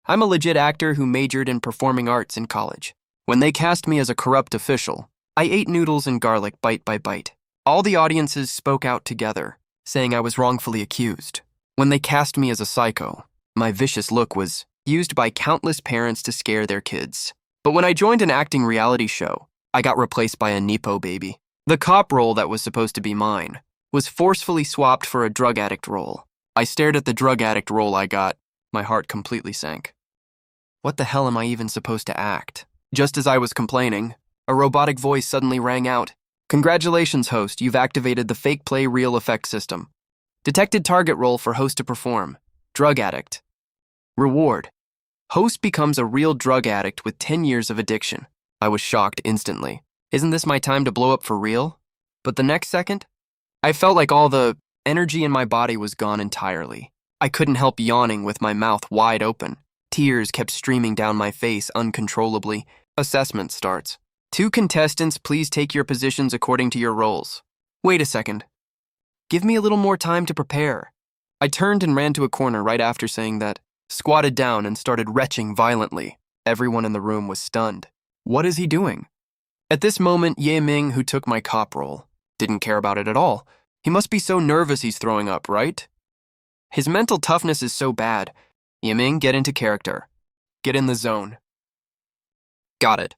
I'm a legit actor who majored in performing arts in college. When they cast me as a corrupt official, I ate noodles and garlic bite by bite. All the audiences spoke out together, saying I was wrongfully accused. When they cast me as a psycho, my vicious look was used by countless parents to scare their kids. But when I joined an acting reality show, I got replaced by a Nepo baby. The cop role that was supposed to be mine was forcefully swapped for a drug addict role. I stared at the drug addict role I got. My heart completely sank. What the hell am I even supposed to act? Just as I was complaining, a robotic voice suddenly rang out. Congratulations, host, you've activated the fake play real effect system. Detected target role for host to perform. Drug addict. Reward. Host becomes a real drug addict with 10 years of addiction. I was shocked instantly. Isn't this my time to blow up for real? But the next second, I felt like all the energy in my body was gone entirely. I couldn't help yawning with my mouth wide open. Tears kept streaming down my face uncontrollably. Assessment starts. 2 contestants, please take your positions according to your roles. Wait a second. Give me a little more time to prepare. I turned and ran to a corner right after saying that, squatted down and started retching violently. Everyone in the room was stunned. What is he doing? At this moment, Ye Ming, who took my cop role, didn't care about it at all. He must be so nervous he's throwing up, right? His mental toughness is so bad. Ye Ming, get into character. Get in the zone. Got it.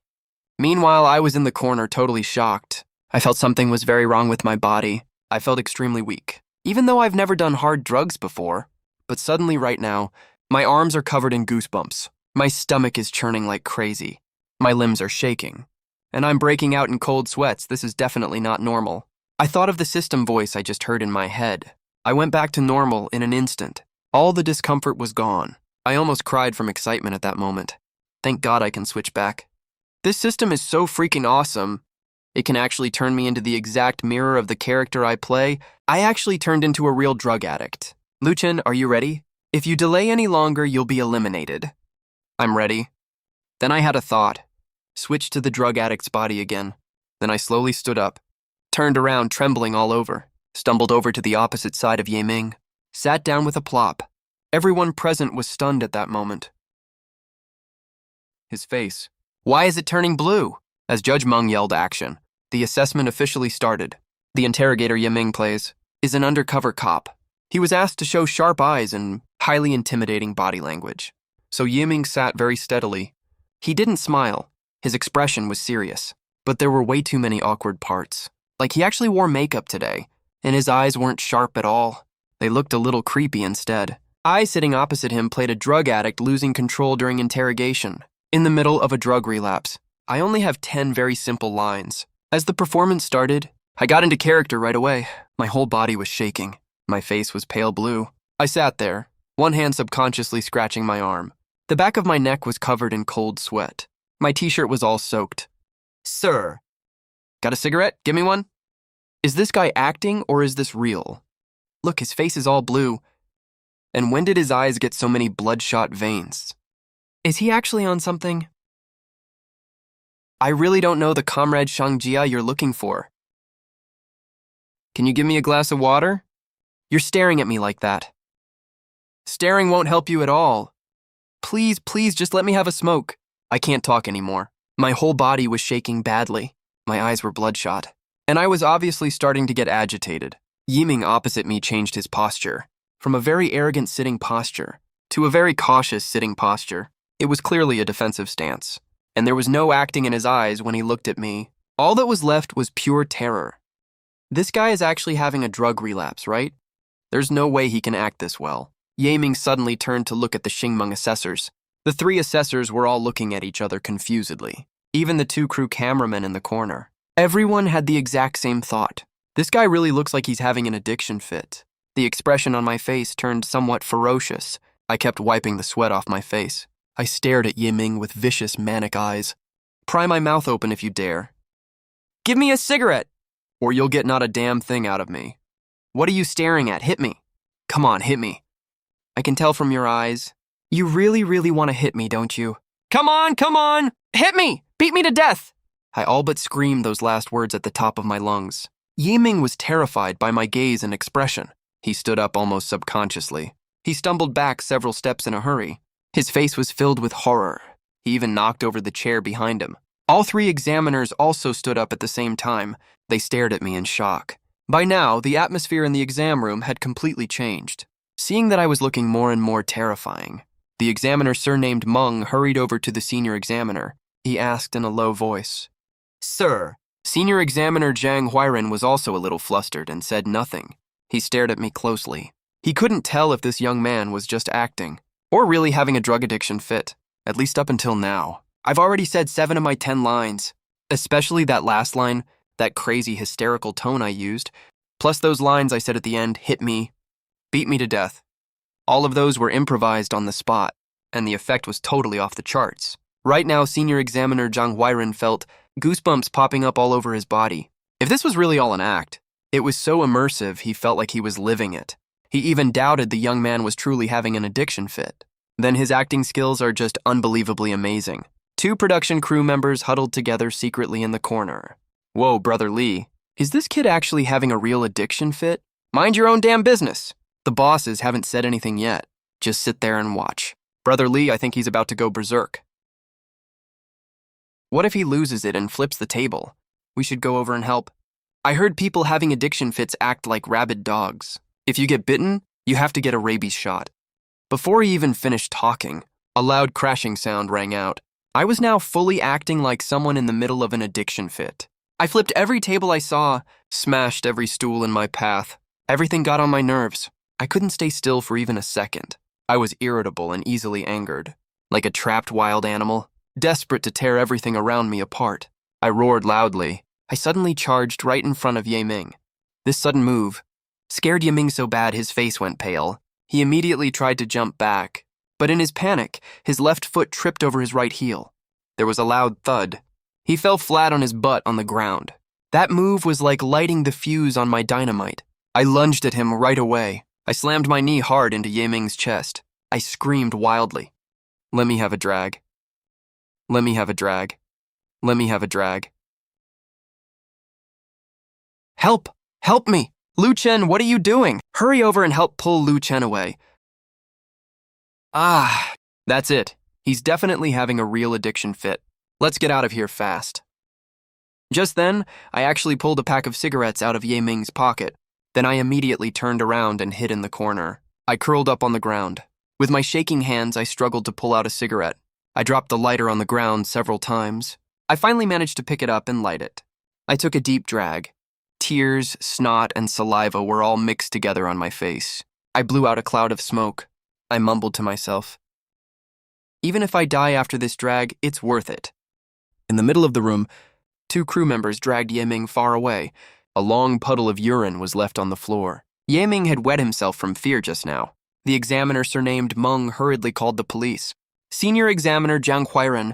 Meanwhile, I was in the corner totally shocked. I felt something was very wrong with my body. I felt extremely weak, even though I've never done hard drugs before. But suddenly right now, my arms are covered in goosebumps. My stomach is churning like crazy. My limbs are shaking. And I'm breaking out in cold sweats. This is definitely not normal. I thought of the system voice I just heard in my head. I went back to normal in an instant. All the discomfort was gone. I almost cried from excitement at that moment. Thank God I can switch back. This system is so freaking awesome. It can actually turn me into the exact mirror of the character I play. I actually turned into a real drug addict. Luchin, are you ready? If you delay any longer, you'll be eliminated. I'm ready. Then I had a thought. Switched to the drug addict's body again. Then I slowly stood up, turned around trembling all over, stumbled over to the opposite side of Ye Ming, sat down with a plop. Everyone present was stunned at that moment. His face. Why is it turning blue? As Judge Meng yelled action, the assessment officially started. The interrogator Ye Ming plays is an undercover cop. He was asked to show sharp eyes and highly intimidating body language. So Ye Ming sat very steadily. He didn't smile. His expression was serious, but there were way too many awkward parts. Like he actually wore makeup today, and his eyes weren't sharp at all. They looked a little creepy instead. I, sitting opposite him, played a drug addict losing control during interrogation. In the middle of a drug relapse, I only have 10 very simple lines. As the performance started, I got into character right away. My whole body was shaking. My face was pale blue. I sat there, one hand subconsciously scratching my arm. The back of my neck was covered in cold sweat. My t-shirt was all soaked. Sir. Got a cigarette? Give me one. Is this guy acting or is this real? Look, his face is all blue. And when did his eyes get so many bloodshot veins? Is he actually on something? I really don't know the comrade Shangjia you're looking for. Can you give me a glass of water? You're staring at me like that. Staring won't help you at all. Please, please, just let me have a smoke. I can't talk anymore. My whole body was shaking badly. My eyes were bloodshot. And I was obviously starting to get agitated. Ye Ming opposite me changed his posture, from a very arrogant sitting posture to a very cautious sitting posture. It was clearly a defensive stance, and there was no acting in his eyes when he looked at me. All that was left was pure terror. This guy is actually having a drug relapse, right? There's no way he can act this well. Ye Ming suddenly turned to look at the Xingmeng assessors. The 3 assessors were all looking at each other confusedly, even the 2 crew cameramen in the corner. Everyone had the exact same thought. This guy really looks like he's having an addiction fit. The expression on my face turned somewhat ferocious. I kept wiping the sweat off my face. I stared at Ye Ming with vicious, manic eyes. Pry my mouth open if you dare. Give me a cigarette, or you'll get not a damn thing out of me. What are you staring at? Hit me. Come on, hit me. I can tell from your eyes. You really, really want to hit me, don't you? Come on! Hit me! Beat me to death! I all but screamed those last words at the top of my lungs. Ye Ming was terrified by my gaze and expression. He stood up almost subconsciously. He stumbled back several steps in a hurry. His face was filled with horror. He even knocked over the chair behind him. All three examiners also stood up at the same time. They stared at me in shock. By now, the atmosphere in the exam room had completely changed. Seeing that I was looking more and more terrifying, the examiner surnamed Meng hurried over to the senior examiner. He asked in a low voice, "Sir." Senior examiner Zhang Huiren was also a little flustered and said nothing. He stared at me closely. He couldn't tell if this young man was just acting or really having a drug addiction fit, at least up until now. I've already said 7 of my 10 lines, especially that last line, that crazy hysterical tone I used, plus those lines I said at the end, hit me, beat me to death. All of those were improvised on the spot, and the effect was totally off the charts. Right now, senior examiner Zhang Huiren felt goosebumps popping up all over his body. If this was really all an act, it was so immersive he felt like he was living it. He even doubted the young man was truly having an addiction fit. Then his acting skills are just unbelievably amazing. 2 production crew members huddled together secretly in the corner. Whoa, Brother Lee, is this kid actually having a real addiction fit? Mind your own damn business. The bosses haven't said anything yet. Just sit there and watch. Brother Lee, I think he's about to go berserk. What if he loses it and flips the table? We should go over and help. I heard people having addiction fits act like rabid dogs. If you get bitten, you have to get a rabies shot. Before he even finished talking, a loud crashing sound rang out. I was now fully acting like someone in the middle of an addiction fit. I flipped every table I saw, smashed every stool in my path. Everything got on my nerves. I couldn't stay still for even a second. I was irritable and easily angered, like a trapped wild animal, desperate to tear everything around me apart. I roared loudly. I suddenly charged right in front of Ye Ming. This sudden move scared Ye Ming so bad his face went pale. He immediately tried to jump back, but in his panic, his left foot tripped over his right heel. There was a loud thud. He fell flat on his butt on the ground. That move was like lighting the fuse on my dynamite. I lunged at him right away. I slammed my knee hard into Ye Ming's chest. I screamed wildly. Let me have a drag. Let me have a drag. Let me have a drag. Help! Help me! Lu Chen, what are you doing? Hurry over and help pull Lu Chen away. Ah, that's it. He's definitely having a real addiction fit. Let's get out of here fast. Just then, I actually pulled a pack of cigarettes out of Ye Ming's pocket. Then I immediately turned around and hid in the corner. I curled up on the ground. With my shaking hands, I struggled to pull out a cigarette. I dropped the lighter on the ground several times. I finally managed to pick it up and light it. I took a deep drag. Tears, snot, and saliva were all mixed together on my face. I blew out a cloud of smoke. I mumbled to myself, even if I die after this drag, it's worth it. In the middle of the room, 2 crew members dragged Ye Ming far away. A long puddle of urine was left on the floor. Ye Ming had wet himself from fear just now. The examiner surnamed Meng hurriedly called the police. Senior examiner Zhang Huiren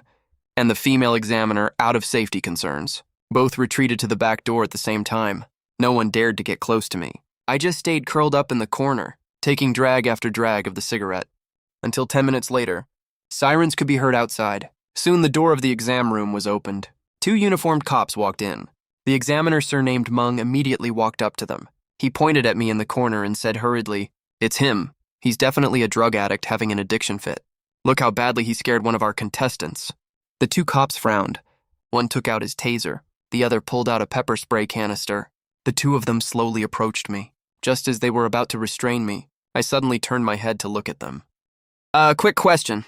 and the female examiner, out of safety concerns, both retreated to the back door at the same time. No one dared to get close to me. I just stayed curled up in the corner, taking drag after drag of the cigarette. Until 10 minutes later, sirens could be heard outside. Soon the door of the exam room was opened. 2 uniformed cops walked in. The examiner surnamed Meng immediately walked up to them. He pointed at me in the corner and said hurriedly, "It's him. He's definitely a drug addict having an addiction fit. Look how badly he scared one of our contestants." The 2 cops frowned. One took out his taser. The other pulled out a pepper spray canister. The 2 of them slowly approached me. Just as they were about to restrain me, I suddenly turned my head to look at them. Quick question.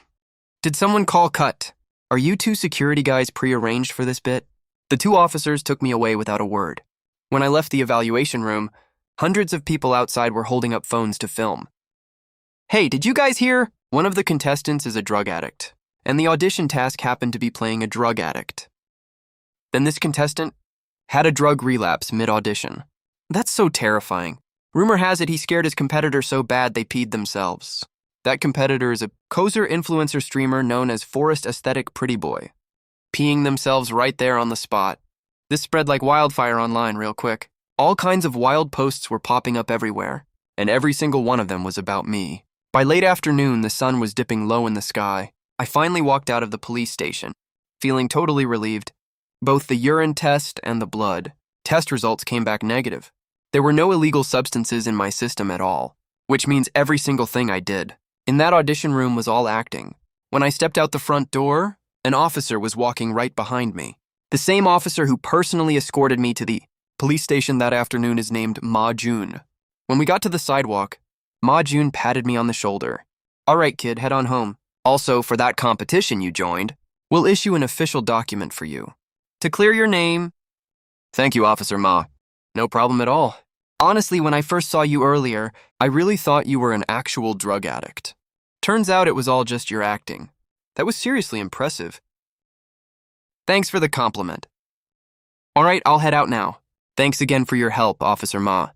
Did someone call cut? Are you 2 security guys prearranged for this bit? The 2 officers took me away without a word. When I left the evaluation room, hundreds of people outside were holding up phones to film. Hey, did you guys hear? One of the contestants is a drug addict, and the audition task happened to be playing a drug addict. Then this contestant had a drug relapse mid-audition. That's so terrifying. Rumor has it he scared his competitor so bad they peed themselves. That competitor is a Kozer influencer streamer known as Forest Aesthetic Pretty Boy, peeing themselves right there on the spot. This spread like wildfire online real quick. All kinds of wild posts were popping up everywhere, and every single one of them was about me. By late afternoon, the sun was dipping low in the sky. I finally walked out of the police station, feeling totally relieved. Both the urine test and the blood test results came back negative. There were no illegal substances in my system at all, which means every single thing I did in that audition room was all acting. When I stepped out the front door, an officer was walking right behind me. The same officer who personally escorted me to the police station that afternoon is named Ma Jun. When we got to the sidewalk, Ma Jun patted me on the shoulder. "All right, kid, head on home. Also, for that competition you joined, we'll issue an official document for you. To clear your name." "Thank you, Officer Ma." "No problem at all. Honestly, when I first saw you earlier, I really thought you were an actual drug addict. Turns out it was all just your acting. That was seriously impressive. Thanks for the compliment. All right, I'll head out now. Thanks again for your help, Officer Ma.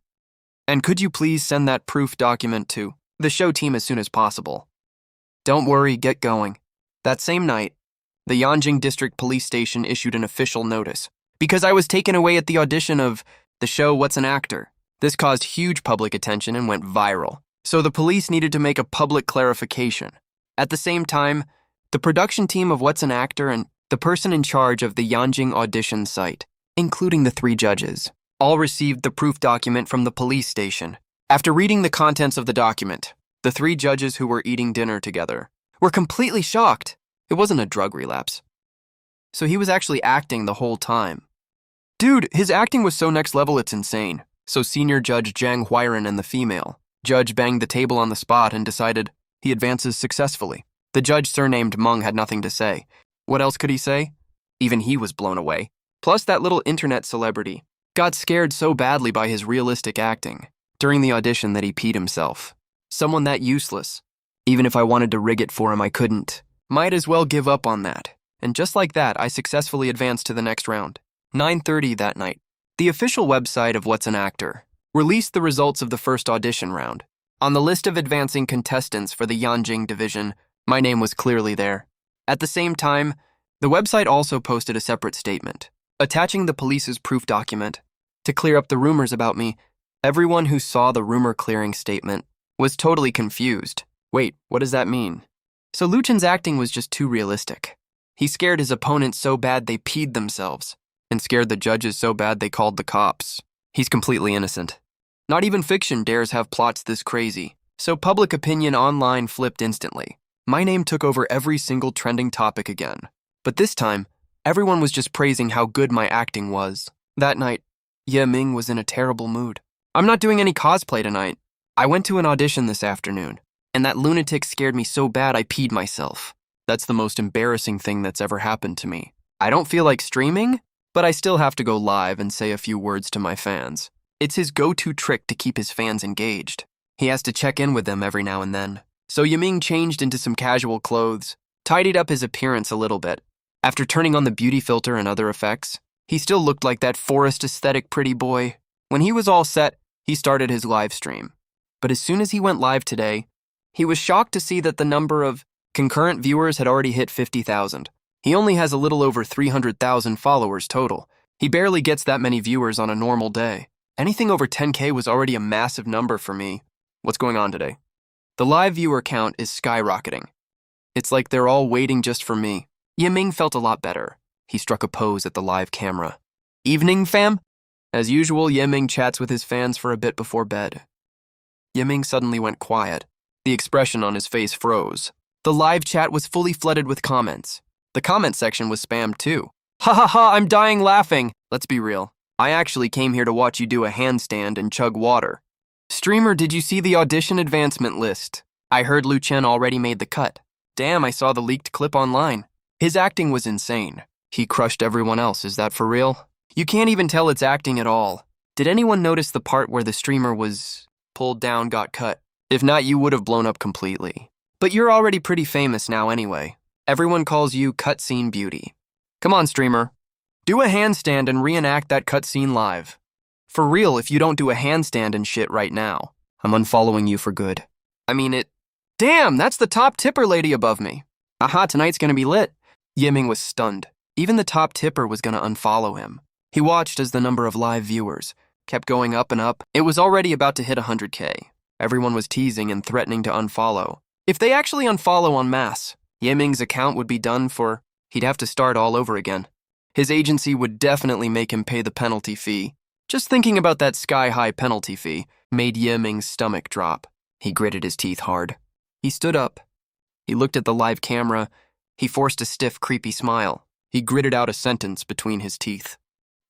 And could you please send that proof document to the show team as soon as possible?" "Don't worry, get going." That same night, the Yanjing District Police Station issued an official notice because I was taken away at the audition of the show What's an Actor. This caused huge public attention and went viral, so the police needed to make a public clarification. At the same time, the production team of What's an Actor and the person in charge of the Yanjing audition site, including the 3 judges, all received the proof document from the police station. After reading the contents of the document, the 3 judges who were eating dinner together were completely shocked. It wasn't a drug relapse. So he was actually acting the whole time. Dude, his acting was so next level it's insane. So Senior Judge Zhang Huiran and the female judge banged the table on the spot and decided he advances successfully. The judge surnamed Meng had nothing to say. What else could he say? Even he was blown away. Plus that little internet celebrity got scared so badly by his realistic acting during the audition that he peed himself. Someone that useless. Even if I wanted to rig it for him, I couldn't. Might as well give up on that. And just like that, I successfully advanced to the next round. 9:30 that night. The official website of What's an Actor released the results of the first audition round. On the list of advancing contestants for the Yanjing division, my name was clearly there. At the same time, the website also posted a separate statement, attaching the police's proof document. To clear up the rumors about me, everyone who saw the rumor-clearing statement was totally confused. Wait, what does that mean? So Luchen's acting was just too realistic. He scared his opponents so bad they peed themselves, and scared the judges so bad they called the cops. He's completely innocent. Not even fiction dares have plots this crazy, so public opinion online flipped instantly. My name took over every single trending topic again. But this time, everyone was just praising how good my acting was. That night, Ye Ming was in a terrible mood. "I'm not doing any cosplay tonight. I went to an audition this afternoon, and that lunatic scared me so bad I peed myself. That's the most embarrassing thing that's ever happened to me. I don't feel like streaming, but I still have to go live and say a few words to my fans. It's his go-to trick to keep his fans engaged. He has to check in with them every now and then." So Yiming changed into some casual clothes, tidied up his appearance a little bit. After turning on the beauty filter and other effects, he still looked like that forest aesthetic pretty boy. When he was all set, he started his live stream. But as soon as he went live today, he was shocked to see that the number of concurrent viewers had already hit 50,000. He only has a little over 300,000 followers total. He barely gets that many viewers on a normal day. Anything over 10K was already a massive number for me. What's going on today? The live viewer count is skyrocketing. It's like they're all waiting just for me. Yiming felt a lot better. He struck a pose at the live camera. "Evening, fam?" As usual, Yiming chats with his fans for a bit before bed. Yiming suddenly went quiet. The expression on his face froze. The live chat was fully flooded with comments. The comment section was spammed too. "Ha ha ha, I'm dying laughing." Let's be real. I actually came here to watch you do a handstand and chug water. "Streamer, did you see the audition advancement list? I heard Lu Chen already made the cut. Damn, I saw the leaked clip online. His acting was insane. He crushed everyone else, is that for real? You can't even tell it's acting at all. Did anyone notice the part where the streamer was pulled down got cut? If not, you would have blown up completely. But you're already pretty famous now anyway. Everyone calls you Cutscene Beauty. Come on, streamer. Do a handstand and reenact that cutscene live. For real, if you don't do a handstand and shit right now, I'm unfollowing you for good. I mean it. Damn, that's the top tipper lady above me. Aha, tonight's gonna be lit." Yiming was stunned. Even the top tipper was gonna unfollow him. He watched as the number of live viewers kept going up and up. It was already about to hit 100K. Everyone was teasing and threatening to unfollow. If they actually unfollow en masse, Yiming's account would be done for. He'd have to start all over again. His agency would definitely make him pay the penalty fee. Just thinking about that sky-high penalty fee made Yiming's stomach drop. He gritted his teeth hard. He stood up. He looked at the live camera. He forced a stiff, creepy smile. He gritted out a sentence between his teeth.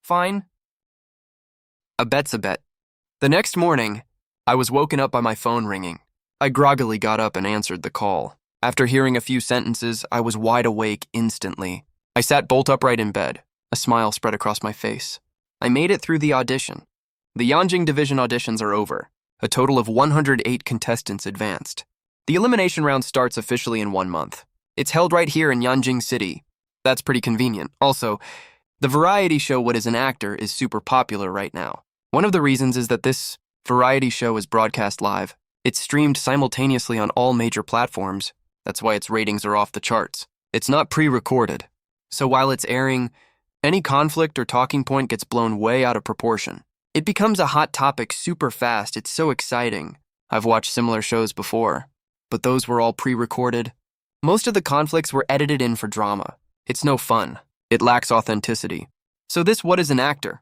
Fine. A bet's a bet. The next morning, I was woken up by my phone ringing. I groggily got up and answered the call. After hearing a few sentences, I was wide awake instantly. I sat bolt upright in bed. A smile spread across my face. I made it through the audition. The Yanjing Division auditions are over. A total of 108 contestants advanced. The elimination round starts officially in 1 month. It's held right here in Yanjing City. That's pretty convenient. Also, the variety show What is an Actor is super popular right now. One of the reasons is that this variety show is broadcast live. It's streamed simultaneously on all major platforms. That's why its ratings are off the charts. It's not pre-recorded. So while it's airing, any conflict or talking point gets blown way out of proportion. It becomes a hot topic super fast. It's so exciting. I've watched similar shows before, but those were all pre-recorded. Most of the conflicts were edited in for drama. It's no fun. It lacks authenticity. So this What is an Actor?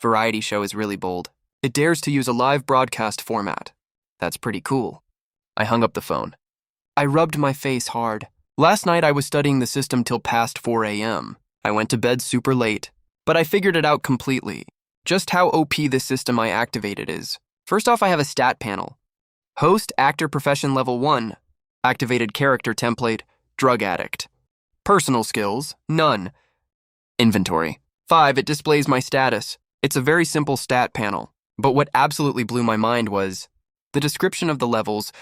Variety show is really bold. It dares to use a live broadcast format. That's pretty cool. I hung up the phone. I rubbed my face hard. Last night I was studying the system till past 4 a.m. I went to bed super late, but I figured it out completely. Just how OP this system I activated is. First off, I have a stat panel. Host, actor, profession level 1. Activated character template, drug addict. Personal skills, none. Inventory. 5, it displays my status. It's a very simple stat panel. But what absolutely blew my mind was the description of the levels.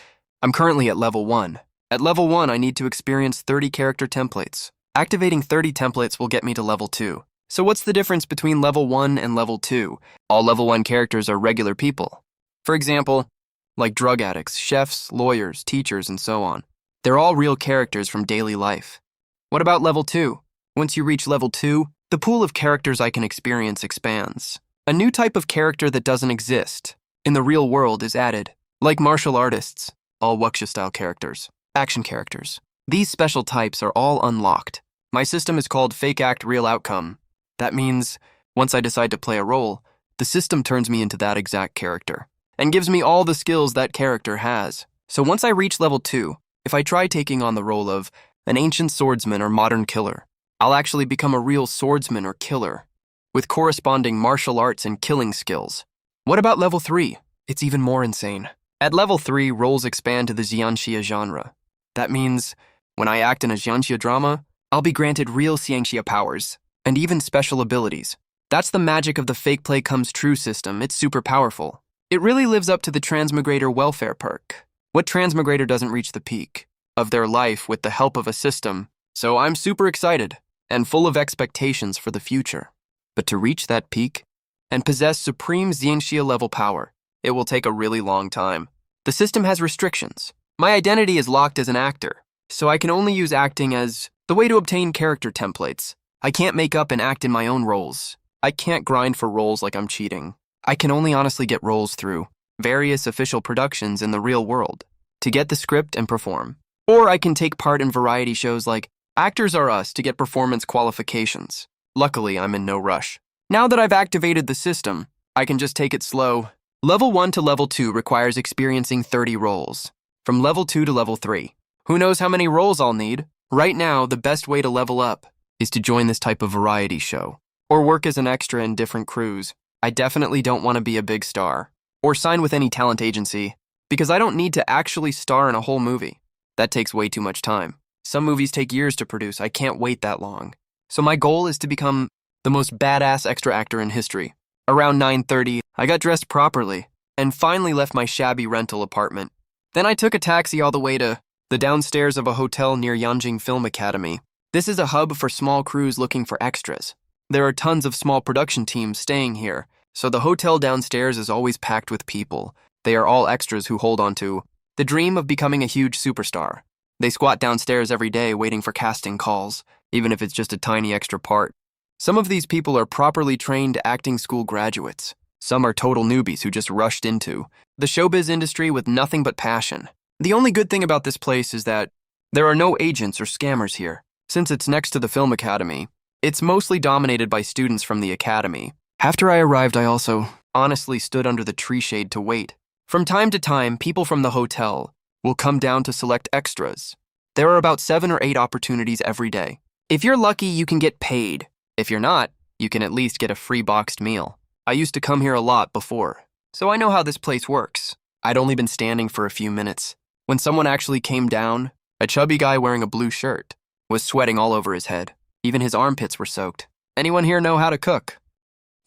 I'm currently at level 1. At level 1, I need to experience 30 character templates. Activating 30 templates will get me to level 2. So what's the difference between level 1 and level 2? All level 1 characters are regular people. For example, like drug addicts, chefs, lawyers, teachers, and so on. They're all real characters from daily life. What about level 2? Once you reach level 2, the pool of characters I can experience expands. A new type of character that doesn't exist in the real world is added, like martial artists, all wuxia-style characters, action characters. These special types are all unlocked. My system is called Fake Act Real Outcome. That means, once I decide to play a role, the system turns me into that exact character and gives me all the skills that character has. So once I reach level 2, if I try taking on the role of an ancient swordsman or modern killer, I'll actually become a real swordsman or killer with corresponding martial arts and killing skills. What about level 3? It's even more insane. At level 3, roles expand to the xianxia genre. That means, when I act in a xianxia drama, I'll be granted real xianxia powers, and even special abilities. That's the magic of the fake play comes true system. It's super powerful. It really lives up to the transmigrator welfare perk. What transmigrator doesn't reach the peak of their life with the help of a system? So I'm super excited and full of expectations for the future. But to reach that peak and possess supreme xianxia level power, it will take a really long time. The system has restrictions. My identity is locked as an actor, so I can only use acting as the way to obtain character templates. I can't make up and act in my own roles. I can't grind for roles like I'm cheating. I can only honestly get roles through various official productions in the real world to get the script and perform. Or I can take part in variety shows like Actors Are Us to get performance qualifications. Luckily, I'm in no rush. Now that I've activated the system, I can just take it slow. Level 1 to level 2 requires experiencing 30 roles. From level 2 to level 3. Who knows how many roles I'll need? Right now, the best way to level up is to join this type of variety show or work as an extra in different crews. I definitely don't want to be a big star or sign with any talent agency because I don't need to actually star in a whole movie. That takes way too much time. Some movies take years to produce. I can't wait that long. So my goal is to become the most badass extra actor in history. Around 9:30, I got dressed properly and finally left my shabby rental apartment. Then I took a taxi all the way to the downstairs of a hotel near Yanjing Film Academy. This is a hub for small crews looking for extras. There are tons of small production teams staying here, so the hotel downstairs is always packed with people. They are all extras who hold on to the dream of becoming a huge superstar. They squat downstairs every day waiting for casting calls, even if it's just a tiny extra part. Some of these people are properly trained acting school graduates. Some are total newbies who just rushed into the showbiz industry with nothing but passion. The only good thing about this place is that there are no agents or scammers here. Since it's next to the film academy, it's mostly dominated by students from the academy. After I arrived, I also honestly stood under the tree shade to wait. From time to time, people from the hotel will come down to select extras. There are about 7 or 8 opportunities every day. If you're lucky, you can get paid. If you're not, you can at least get a free boxed meal. I used to come here a lot before, so I know how this place works. I'd only been standing for a few minutes when someone actually came down. A chubby guy wearing a blue shirt was sweating all over his head. Even his armpits were soaked. Anyone here know how to cook?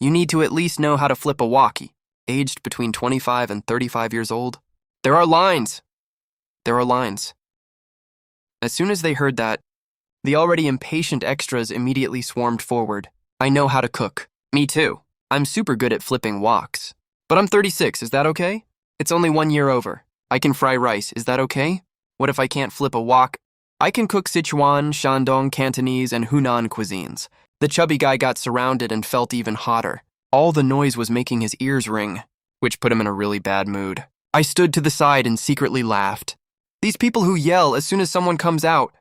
You need to at least know how to flip a walkie. Aged between 25 and 35 years old. There are lines. There are lines. As soon as they heard that, the already impatient extras immediately swarmed forward. I know how to cook. Me too. I'm super good at flipping woks. But I'm 36, is that okay? It's only 1 year over. I can fry rice, is that okay? What if I can't flip a wok? I can cook Sichuan, Shandong, Cantonese, and Hunan cuisines. The chubby guy got surrounded and felt even hotter. All the noise was making his ears ring, which put him in a really bad mood. I stood to the side and secretly laughed. These people who yell as soon as someone comes out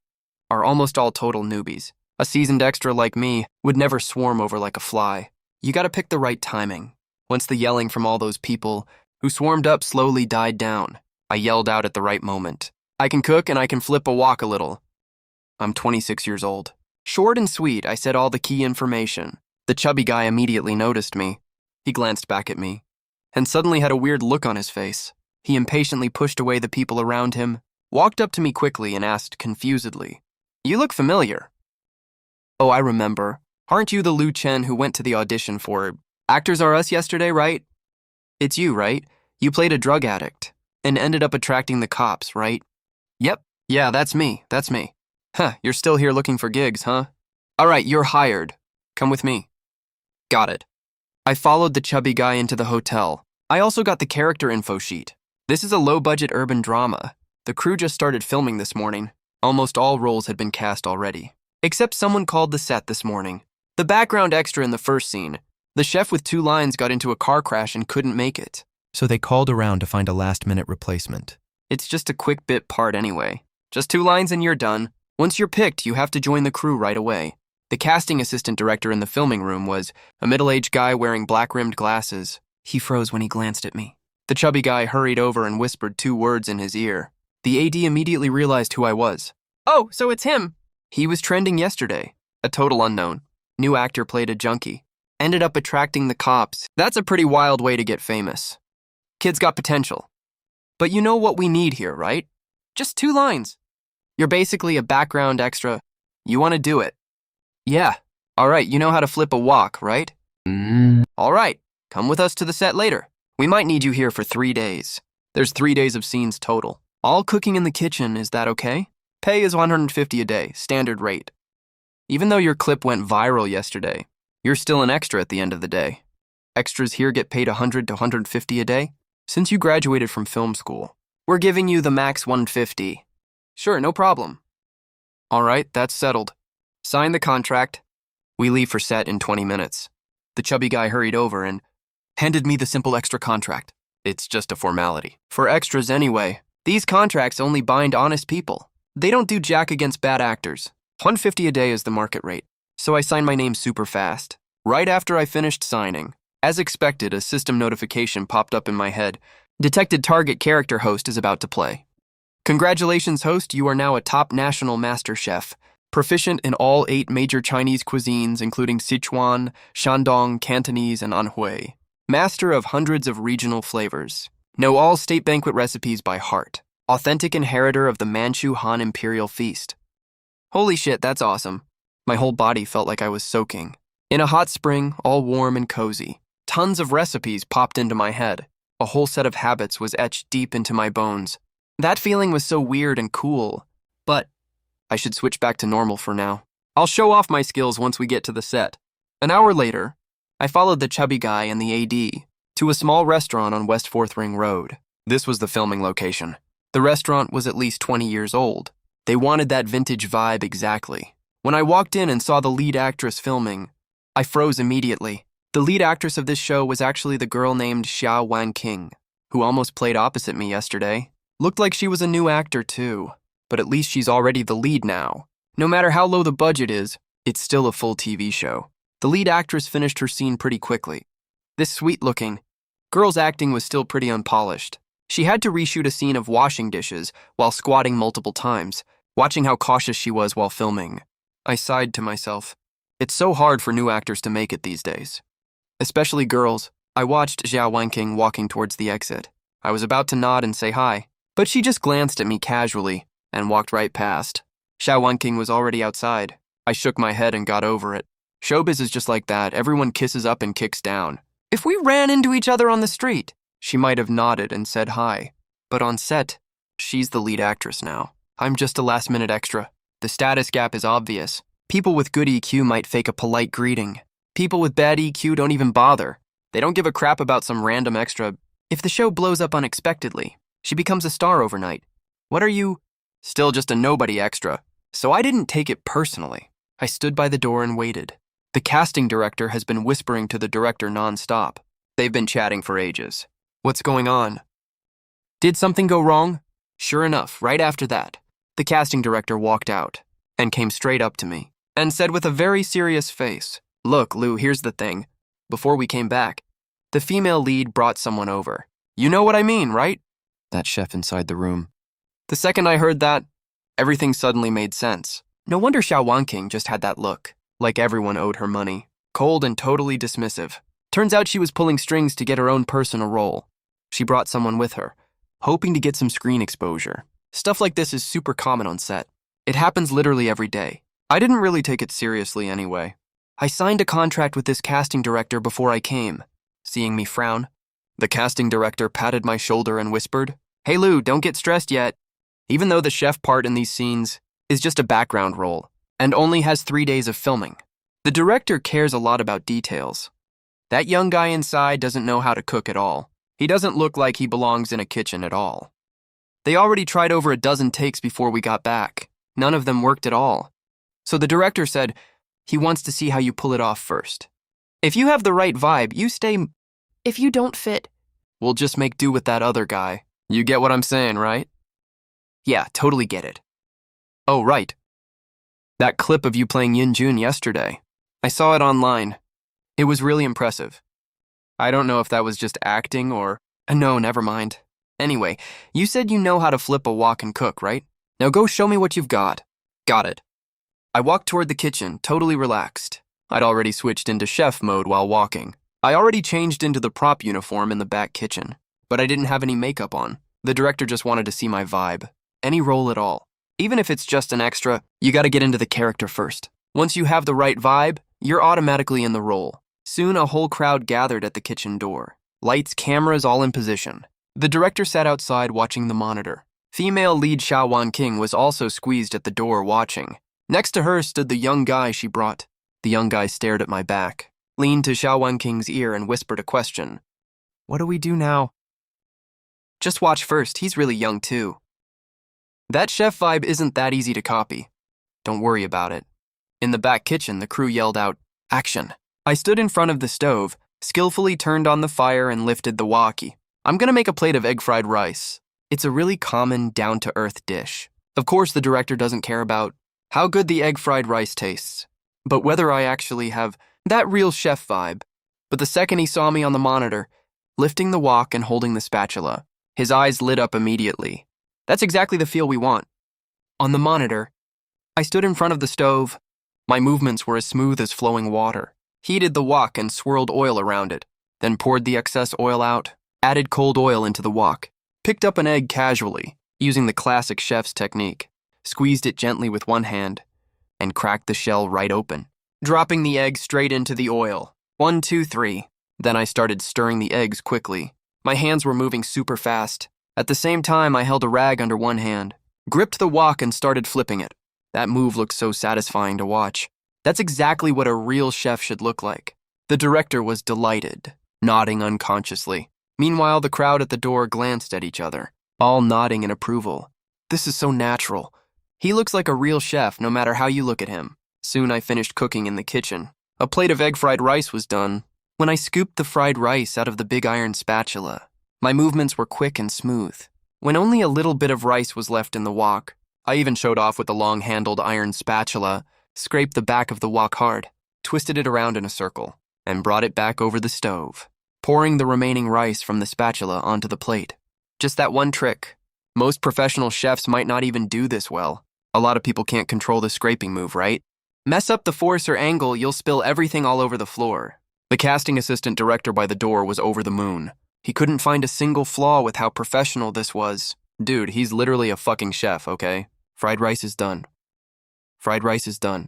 are almost all total newbies. A seasoned extra like me would never swarm over like a fly. You gotta pick the right timing. Once the yelling from all those people who swarmed up slowly died down, I yelled out at the right moment. I can cook and I can flip a wok a little. I'm 26 years old. Short and sweet, I said all the key information. The chubby guy immediately noticed me. He glanced back at me and suddenly had a weird look on his face. He impatiently pushed away the people around him, walked up to me quickly and asked confusedly, "You look familiar." "Oh, I remember. Aren't you the Liu Chen who went to the audition for Actors Are Us yesterday, right? It's you, right? You played a drug addict and ended up attracting the cops, right?" "Yep. Yeah, that's me. Huh, you're still here looking for gigs, huh? All right, you're hired. Come with me." Got it. I followed the chubby guy into the hotel. I also got the character info sheet. This is a low-budget urban drama. The crew just started filming this morning. Almost all roles had been cast already. Except someone called the set this morning. The background extra in the first scene, the chef with 2 lines got into a car crash and couldn't make it. So they called around to find a last-minute replacement. It's just a quick bit part anyway. Just 2 lines and you're done. Once you're picked, you have to join the crew right away. The casting assistant director in the filming room was a middle-aged guy wearing black-rimmed glasses. He froze when he glanced at me. The chubby guy hurried over and whispered 2 words in his ear. The AD immediately realized who I was. "Oh, so it's him." He was trending yesterday. A total unknown. New actor played a junkie. Ended up attracting the cops. That's a pretty wild way to get famous. Kid's got potential. But you know what we need here, right? Just 2 lines. You're basically a background extra. You want to do it. Yeah. All right, you know how to flip a wok, right? All right, come with us to the set later. We might need you here for 3 days. There's 3 days of scenes total. All cooking in the kitchen, is that okay? Pay is $150 a day, standard rate. Even though your clip went viral yesterday, you're still an extra at the end of the day. Extras here get paid $100 to $150 a day. Since you graduated from film school, we're giving you the max $150. Sure, no problem. All right, that's settled. Sign the contract. We leave for set in 20 minutes. The chubby guy hurried over and handed me the simple extra contract. It's just a formality. For extras anyway, these contracts only bind honest people. They don't do jack against bad actors. $150 a day is the market rate. So I signed my name super fast. Right after I finished signing, as expected, a system notification popped up in my head. Detected target character host is about to play. Congratulations, host, you are now a top national master chef, proficient in all 8 major Chinese cuisines, including Sichuan, Shandong, Cantonese, and Anhui. Master of hundreds of regional flavors. Know all state banquet recipes by heart. Authentic inheritor of the Manchu Han Imperial Feast. Holy shit, that's awesome. My whole body felt like I was soaking. In a hot spring, all warm and cozy. Tons of recipes popped into my head. A whole set of habits was etched deep into my bones. That feeling was so weird and cool, but I should switch back to normal for now. I'll show off my skills once we get to the set. An hour later, I followed the chubby guy and the AD to a small restaurant on West 4th Ring Road. This was the filming location. The restaurant was at least 20 years old. They wanted that vintage vibe exactly. When I walked in and saw the lead actress filming, I froze immediately. The lead actress of this show was actually the girl named Xia Wanqing, who almost played opposite me yesterday. Looked like she was a new actor too, but at least she's already the lead now. No matter how low the budget is, it's still a full TV show. The lead actress finished her scene pretty quickly. This sweet-looking girl's acting was still pretty unpolished. She had to reshoot a scene of washing dishes while squatting multiple times. watching how cautious she was while filming. I sighed to myself. It's so hard for new actors to make it these days. Especially girls. I watched Xiao Wenqing walking towards the exit. I was about to nod and say hi, but she just glanced at me casually and walked right past. Xiao Wenqing was already outside. I shook my head and got over it. Showbiz is just like that. Everyone kisses up and kicks down. If we ran into each other on the street, she might have nodded and said hi. But on set, she's the lead actress now. I'm just a last-minute extra. The status gap is obvious. People with good EQ might fake a polite greeting. People with bad EQ don't even bother. They don't give a crap about some random extra. If the show blows up unexpectedly, she becomes a star overnight. What are you? Still just a nobody extra. So I didn't take it personally. I stood by the door and waited. The casting director has been whispering to the director nonstop. They've been chatting for ages. What's going on? Did something go wrong? Sure enough, right after that, the casting director walked out and came straight up to me and said with a very serious face, "Look, Lou, here's the thing. Before we came back, the female lead brought someone over. You know what I mean, right?" That chef inside the room. The second I heard that, everything suddenly made sense. No wonder Xiao Wenqing just had that look, like everyone owed her money. Cold and totally dismissive. Turns out she was pulling strings to get her own personal role. She brought someone with her, hoping to get some screen exposure. Stuff like this is super common on set. It happens literally every day. I didn't really take it seriously anyway. I signed a contract with this casting director before I came. Seeing me frown, the casting director patted my shoulder and whispered, "Hey Lou, don't get stressed yet." Even though the chef part in these scenes is just a background role and only has 3 days of filming, the director cares a lot about details. That young guy inside doesn't know how to cook at all. He doesn't look like he belongs in a kitchen at all. They already tried over a dozen takes before we got back. None of them worked at all. So the director said he wants to see how you pull it off first. If you have the right vibe, you stay. If you don't fit, we'll just make do with that other guy. You get what I'm saying, right? Yeah, totally get it. Oh, right. That clip of you playing Yin Jun yesterday. I saw it online. It was really impressive. I don't know if that was just acting or... No, never mind. Anyway, you said you know how to flip a wok and cook, right? Now go show me what you've got. Got it. I walked toward the kitchen, totally relaxed. I'd already switched into chef mode while walking. I already changed into the prop uniform in the back kitchen, but I didn't have any makeup on. The director just wanted to see my vibe. Any role at all. Even if it's just an extra, you gotta get into the character first. Once you have the right vibe, you're automatically in the role. Soon a whole crowd gathered at the kitchen door. Lights, cameras, all in position. The director sat outside watching the monitor. Female lead Xiao Wenqing was also squeezed at the door watching. Next to her stood the young guy she brought. The young guy stared at my back, leaned to Xiao Wenqing's ear and whispered a question. What do we do now? Just watch first, he's really young too. That chef vibe isn't that easy to copy. Don't worry about it. In the back kitchen, the crew yelled out, "Action." I stood in front of the stove, skillfully turned on the fire and lifted the wok. I'm gonna make a plate of egg fried rice. It's a really common, down-to-earth dish. Of course, the director doesn't care about how good the egg fried rice tastes, but whether I actually have that real chef vibe. But the second he saw me on the monitor, lifting the wok and holding the spatula, his eyes lit up immediately. That's exactly the feel we want. On the monitor, I stood in front of the stove. My movements were as smooth as flowing water. Heated the wok and swirled oil around it, then poured the excess oil out, added cold oil into the wok, picked up an egg casually, using the classic chef's technique, squeezed it gently with one hand, and cracked the shell right open, dropping the egg straight into the oil. 1, 2, 3. Then I started stirring the eggs quickly. My hands were moving super fast. At the same time, I held a rag under one hand, gripped the wok and started flipping it. That move looked so satisfying to watch. That's exactly what a real chef should look like. The director was delighted, nodding unconsciously. Meanwhile, the crowd at the door glanced at each other, all nodding in approval. This is so natural. He looks like a real chef no matter how you look at him. Soon I finished cooking in the kitchen. A plate of egg fried rice was done. When I scooped the fried rice out of the big iron spatula, my movements were quick and smooth. When only a little bit of rice was left in the wok, I even showed off with the long-handled iron spatula, scraped the back of the wok hard, twisted it around in a circle, and brought it back over the stove, pouring the remaining rice from the spatula onto the plate. Just that one trick. Most professional chefs might not even do this well. A lot of people can't control the scraping move, right? Mess up the force or angle, you'll spill everything all over the floor. The casting assistant director by the door was over the moon. He couldn't find a single flaw with how professional this was. Dude, he's literally a fucking chef, okay? Fried rice is done. Fried rice is done.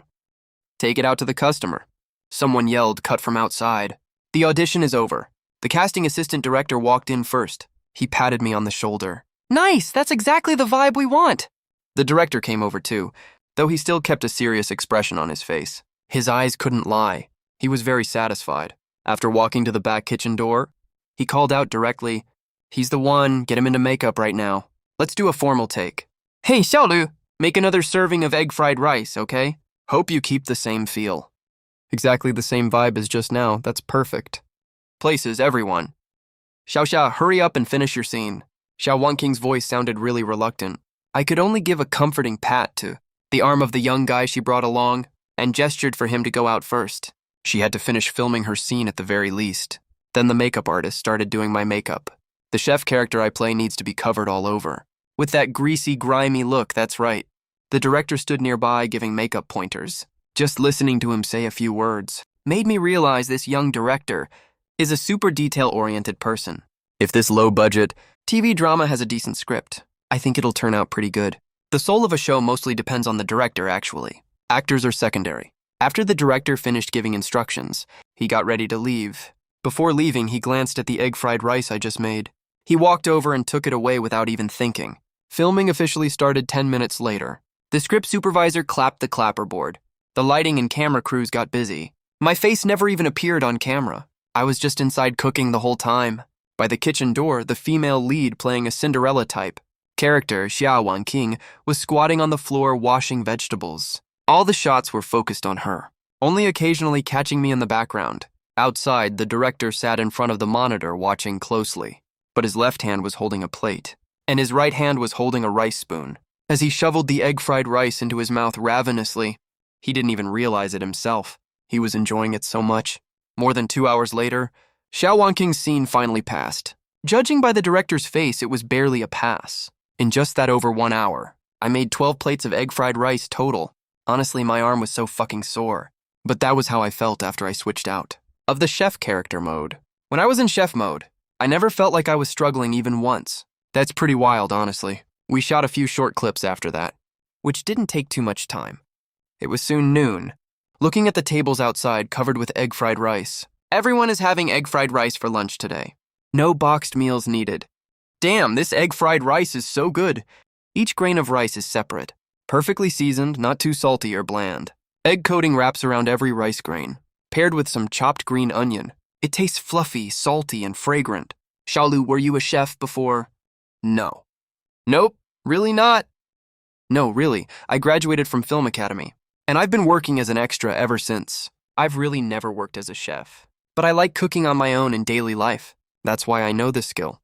Take it out to the customer. Someone yelled, cut from outside. The audition is over. The casting assistant director walked in first. He patted me on the shoulder. Nice, that's exactly the vibe we want. The director came over too, though he still kept a serious expression on his face. His eyes couldn't lie. He was very satisfied. After walking to the back kitchen door, he called out directly, he's the one, get him into makeup right now. Let's do a formal take. Hey, Xiaolu, make another serving of egg fried rice, okay? Hope you keep the same feel. Exactly the same vibe as just now, that's perfect. Places, everyone. Xiaoxia, hurry up and finish your scene. Xiao Wanking's voice sounded really reluctant. I could only give a comforting pat to the arm of the young guy she brought along and gestured for him to go out first. She had to finish filming her scene at the very least. Then the makeup artist started doing my makeup. The chef character I play needs to be covered all over. With that greasy, grimy look, that's right. The director stood nearby giving makeup pointers. Just listening to him say a few words made me realize this young director is a super detail-oriented person. If this low-budget TV drama has a decent script, I think it'll turn out pretty good. The soul of a show mostly depends on the director, actually. Actors are secondary. After the director finished giving instructions, he got ready to leave. Before leaving, he glanced at the egg fried rice I just made. He walked over and took it away without even thinking. Filming officially started 10 minutes later. The script supervisor clapped the clapperboard. The lighting and camera crews got busy. My face never even appeared on camera. I was just inside cooking the whole time. By the kitchen door, the female lead playing a Cinderella type character, Xia Wanqing, was squatting on the floor washing vegetables. All the shots were focused on her, only occasionally catching me in the background. Outside, the director sat in front of the monitor watching closely, but his left hand was holding a plate, and his right hand was holding a rice spoon. As he shoveled the egg-fried rice into his mouth ravenously, he didn't even realize it himself. He was enjoying it so much. More than 2 hours later, Xiao Wanking's scene finally passed. Judging by the director's face, it was barely a pass. In just that over 1 hour, I made 12 plates of egg-fried rice total. Honestly, my arm was so fucking sore. But that was how I felt after I switched out of the chef character mode. When I was in chef mode, I never felt like I was struggling even once. That's pretty wild, honestly. We shot a few short clips after that, which didn't take too much time. It was soon noon. Looking at the tables outside covered with egg-fried rice. Everyone is having egg-fried rice for lunch today. No boxed meals needed. Damn, this egg-fried rice is so good. Each grain of rice is separate. Perfectly seasoned, not too salty or bland. Egg coating wraps around every rice grain, paired with some chopped green onion. It tastes fluffy, salty, and fragrant. Xiaolu, were you a chef before? No. Nope, really not. No, really, I graduated from Film Academy, and I've been working as an extra ever since. I've really never worked as a chef, but I like cooking on my own in daily life. That's why I know this skill.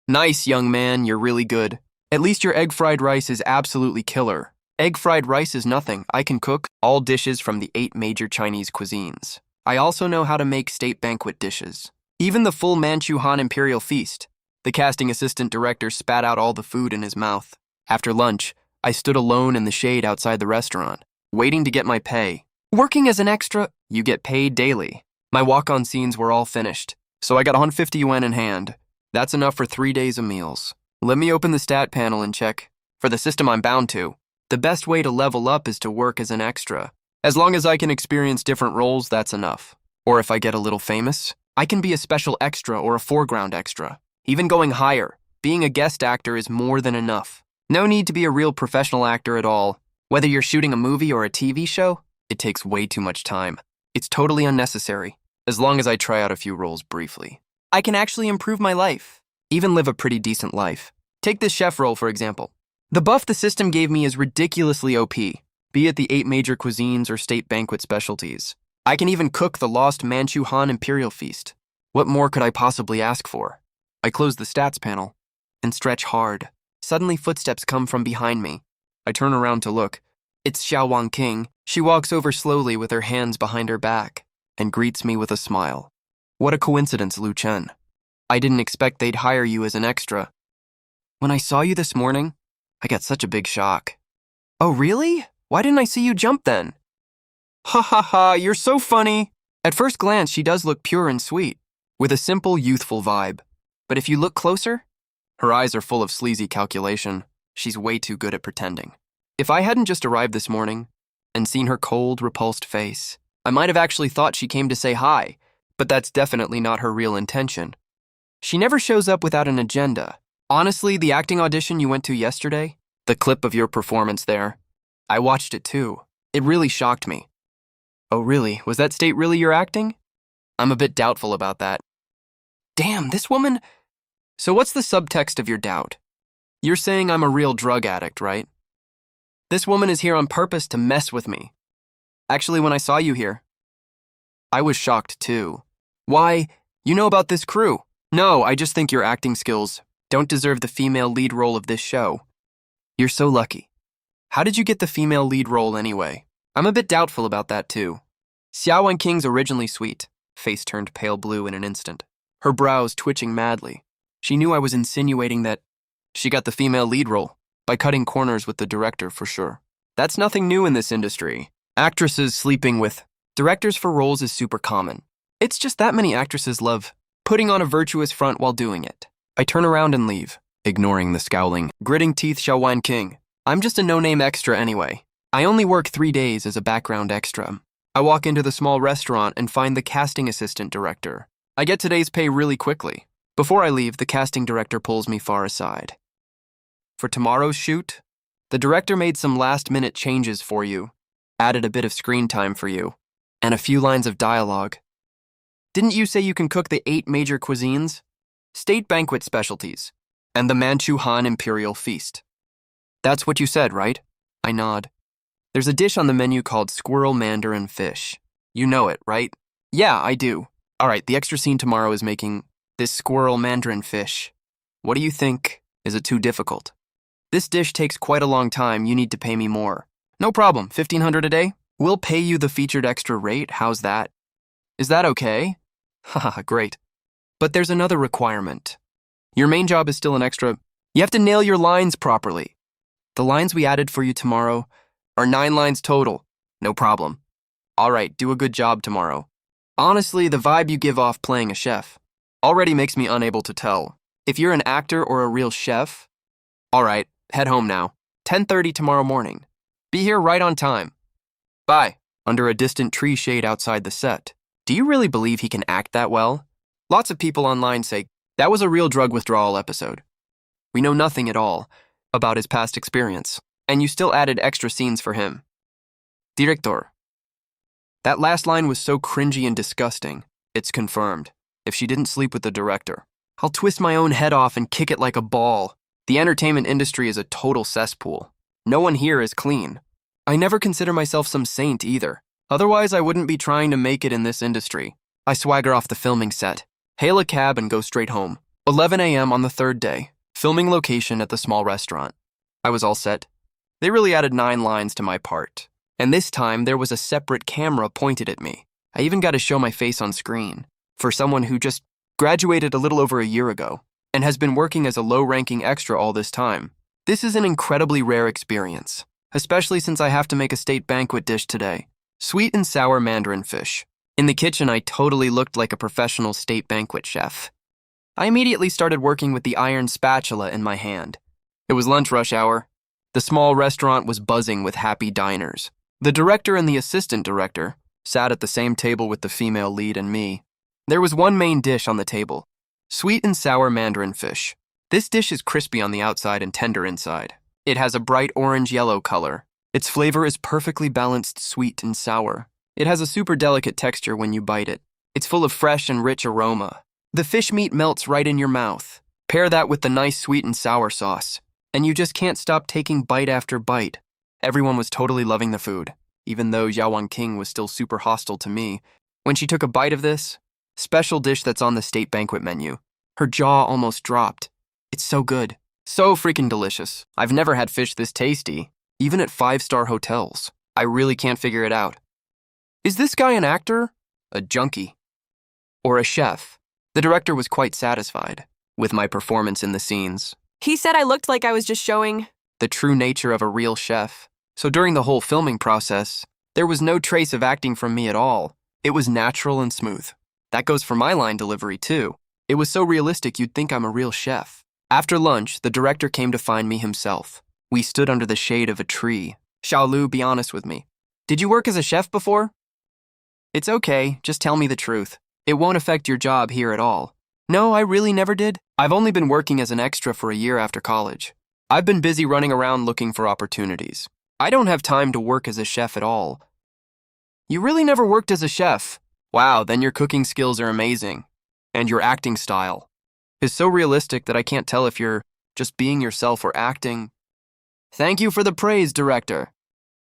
Nice, young man, you're really good. At least your egg-fried rice is absolutely killer. Egg-fried rice is nothing. I can cook all dishes from the 8 major Chinese cuisines. I also know how to make state banquet dishes. Even the full Manchu Han Imperial Feast. The casting assistant director spat out all the food in his mouth. After lunch, I stood alone in the shade outside the restaurant, waiting to get my pay. Working as an extra, you get paid daily. My walk-on scenes were all finished, so I got 150 yuan in hand. That's enough for 3 days of meals. Let me open the stat panel and check. For the system I'm bound to, the best way to level up is to work as an extra. As long as I can experience different roles, that's enough. Or if I get a little famous, I can be a special extra or a foreground extra. Even going higher, being a guest actor is more than enough. No need to be a real professional actor at all. Whether you're shooting a movie or a TV show, it takes way too much time. It's totally unnecessary, as long as I try out a few roles briefly. I can actually improve my life, even live a pretty decent life. Take this chef role, for example. The buff the system gave me is ridiculously OP, be it the 8 major cuisines or state banquet specialties. I can even cook the lost Manchu Han Imperial Feast. What more could I possibly ask for? I close the stats panel and stretch hard. Suddenly footsteps come from behind me. I turn around to look. It's Xiao Wanqing. She walks over slowly with her hands behind her back and greets me with a smile. What a coincidence, Lu Chen. I didn't expect they'd hire you as an extra. When I saw you this morning, I got such a big shock. Oh, really? Why didn't I see you jump then? Ha ha ha, you're so funny. At first glance, she does look pure and sweet, with a simple, youthful vibe. But if you look closer, her eyes are full of sleazy calculation. She's way too good at pretending. If I hadn't just arrived this morning and seen her cold, repulsed face, I might have actually thought she came to say hi, but that's definitely not her real intention. She never shows up without an agenda. Honestly, the acting audition you went to yesterday, the clip of your performance there, I watched it too. It really shocked me. Oh really? Was that state really your acting? I'm a bit doubtful about that. Damn, this woman... So what's the subtext of your doubt? You're saying I'm a real drug addict, right? This woman is here on purpose to mess with me. Actually, when I saw you here, I was shocked too. Why, you know about this crew? No, I just think your acting skills don't deserve the female lead role of this show. You're so lucky. How did you get the female lead role anyway? I'm a bit doubtful about that too. Xiao King's originally sweet. Face turned pale blue in an instant. Her brows twitching madly. She knew I was insinuating that she got the female lead role by cutting corners with the director for sure. That's nothing new in this industry. Actresses sleeping with directors for roles is super common. It's just that many actresses love putting on a virtuous front while doing it. I turn around and leave, ignoring the scowling, gritting teeth Xiao King. I'm just a no-name extra anyway. I only work 3 days as a background extra. I walk into the small restaurant and find the casting assistant director. I get today's pay really quickly. Before I leave, the casting director pulls me far aside. For tomorrow's shoot, the director made some last-minute changes for you, added a bit of screen time for you, and a few lines of dialogue. Didn't you say you can cook the 8 major cuisines, state banquet specialties, and the Manchu Han Imperial Feast? That's what you said, right? I nod. There's a dish on the menu called squirrel mandarin fish. You know it, right? Yeah, I do. All right, the extra scene tomorrow is making this squirrel mandarin fish. What do you think? Is it too difficult? This dish takes quite a long time. You need to pay me more. No problem, $1,500 a day? We'll pay you the featured extra rate. How's that? Is that okay? Haha, great. But there's another requirement. Your main job is still an extra. You have to nail your lines properly. The lines we added for you tomorrow are 9 lines total. No problem. All right, do a good job tomorrow. Honestly, the vibe you give off playing a chef already makes me unable to tell if you're an actor or a real chef. All right, head home now. 10:30 tomorrow morning. Be here right on time. Bye. Under a distant tree shade outside the set. Do you really believe he can act that well? Lots of people online say that was a real drug withdrawal episode. We know nothing at all about his past experience, and you still added extra scenes for him. Director. That last line was so cringy and disgusting. It's confirmed. If she didn't sleep with the director, I'll twist my own head off and kick it like a ball. The entertainment industry is a total cesspool. No one here is clean. I never consider myself some saint either. Otherwise, I wouldn't be trying to make it in this industry. I swagger off the filming set, hail a cab and go straight home. 11 a.m. on the 3rd day. Filming location at the small restaurant. I was all set. They really added 9 lines to my part. And this time, there was a separate camera pointed at me. I even got to show my face on screen. For someone who just graduated a little over a year ago and has been working as a low-ranking extra all this time. This is an incredibly rare experience, especially since I have to make a state banquet dish today. Sweet and sour mandarin fish. In the kitchen, I totally looked like a professional state banquet chef. I immediately started working with the iron spatula in my hand. It was lunch rush hour. The small restaurant was buzzing with happy diners. The director and the assistant director sat at the same table with the female lead and me. There was one main dish on the table, sweet and sour mandarin fish. This dish is crispy on the outside and tender inside. It has a bright orange-yellow color. Its flavor is perfectly balanced sweet and sour. It has a super delicate texture when you bite it. It's full of fresh and rich aroma. The fish meat melts right in your mouth. Pair that with the nice sweet and sour sauce, and you just can't stop taking bite after bite. Everyone was totally loving the food, even though Xiao King was still super hostile to me. When she took a bite of this special dish that's on the state banquet menu, her jaw almost dropped. It's so good. So freaking delicious. I've never had fish this tasty, even at 5-star hotels. I really can't figure it out. Is this guy an actor, a junkie, or a chef? The director was quite satisfied with my performance in the scenes. He said I looked like I was just showing the true nature of a real chef. So during the whole filming process, there was no trace of acting from me at all. It was natural and smooth. That goes for my line delivery too. It was so realistic you'd think I'm a real chef. After lunch, the director came to find me himself. We stood under the shade of a tree. Xiaolu, be honest with me. Did you work as a chef before? It's okay, just tell me the truth. It won't affect your job here at all. No, I really never did. I've only been working as an extra for a year after college. I've been busy running around looking for opportunities. I don't have time to work as a chef at all. You really never worked as a chef? Wow, then your cooking skills are amazing. And your acting style is so realistic that I can't tell if you're just being yourself or acting. Thank you for the praise, director.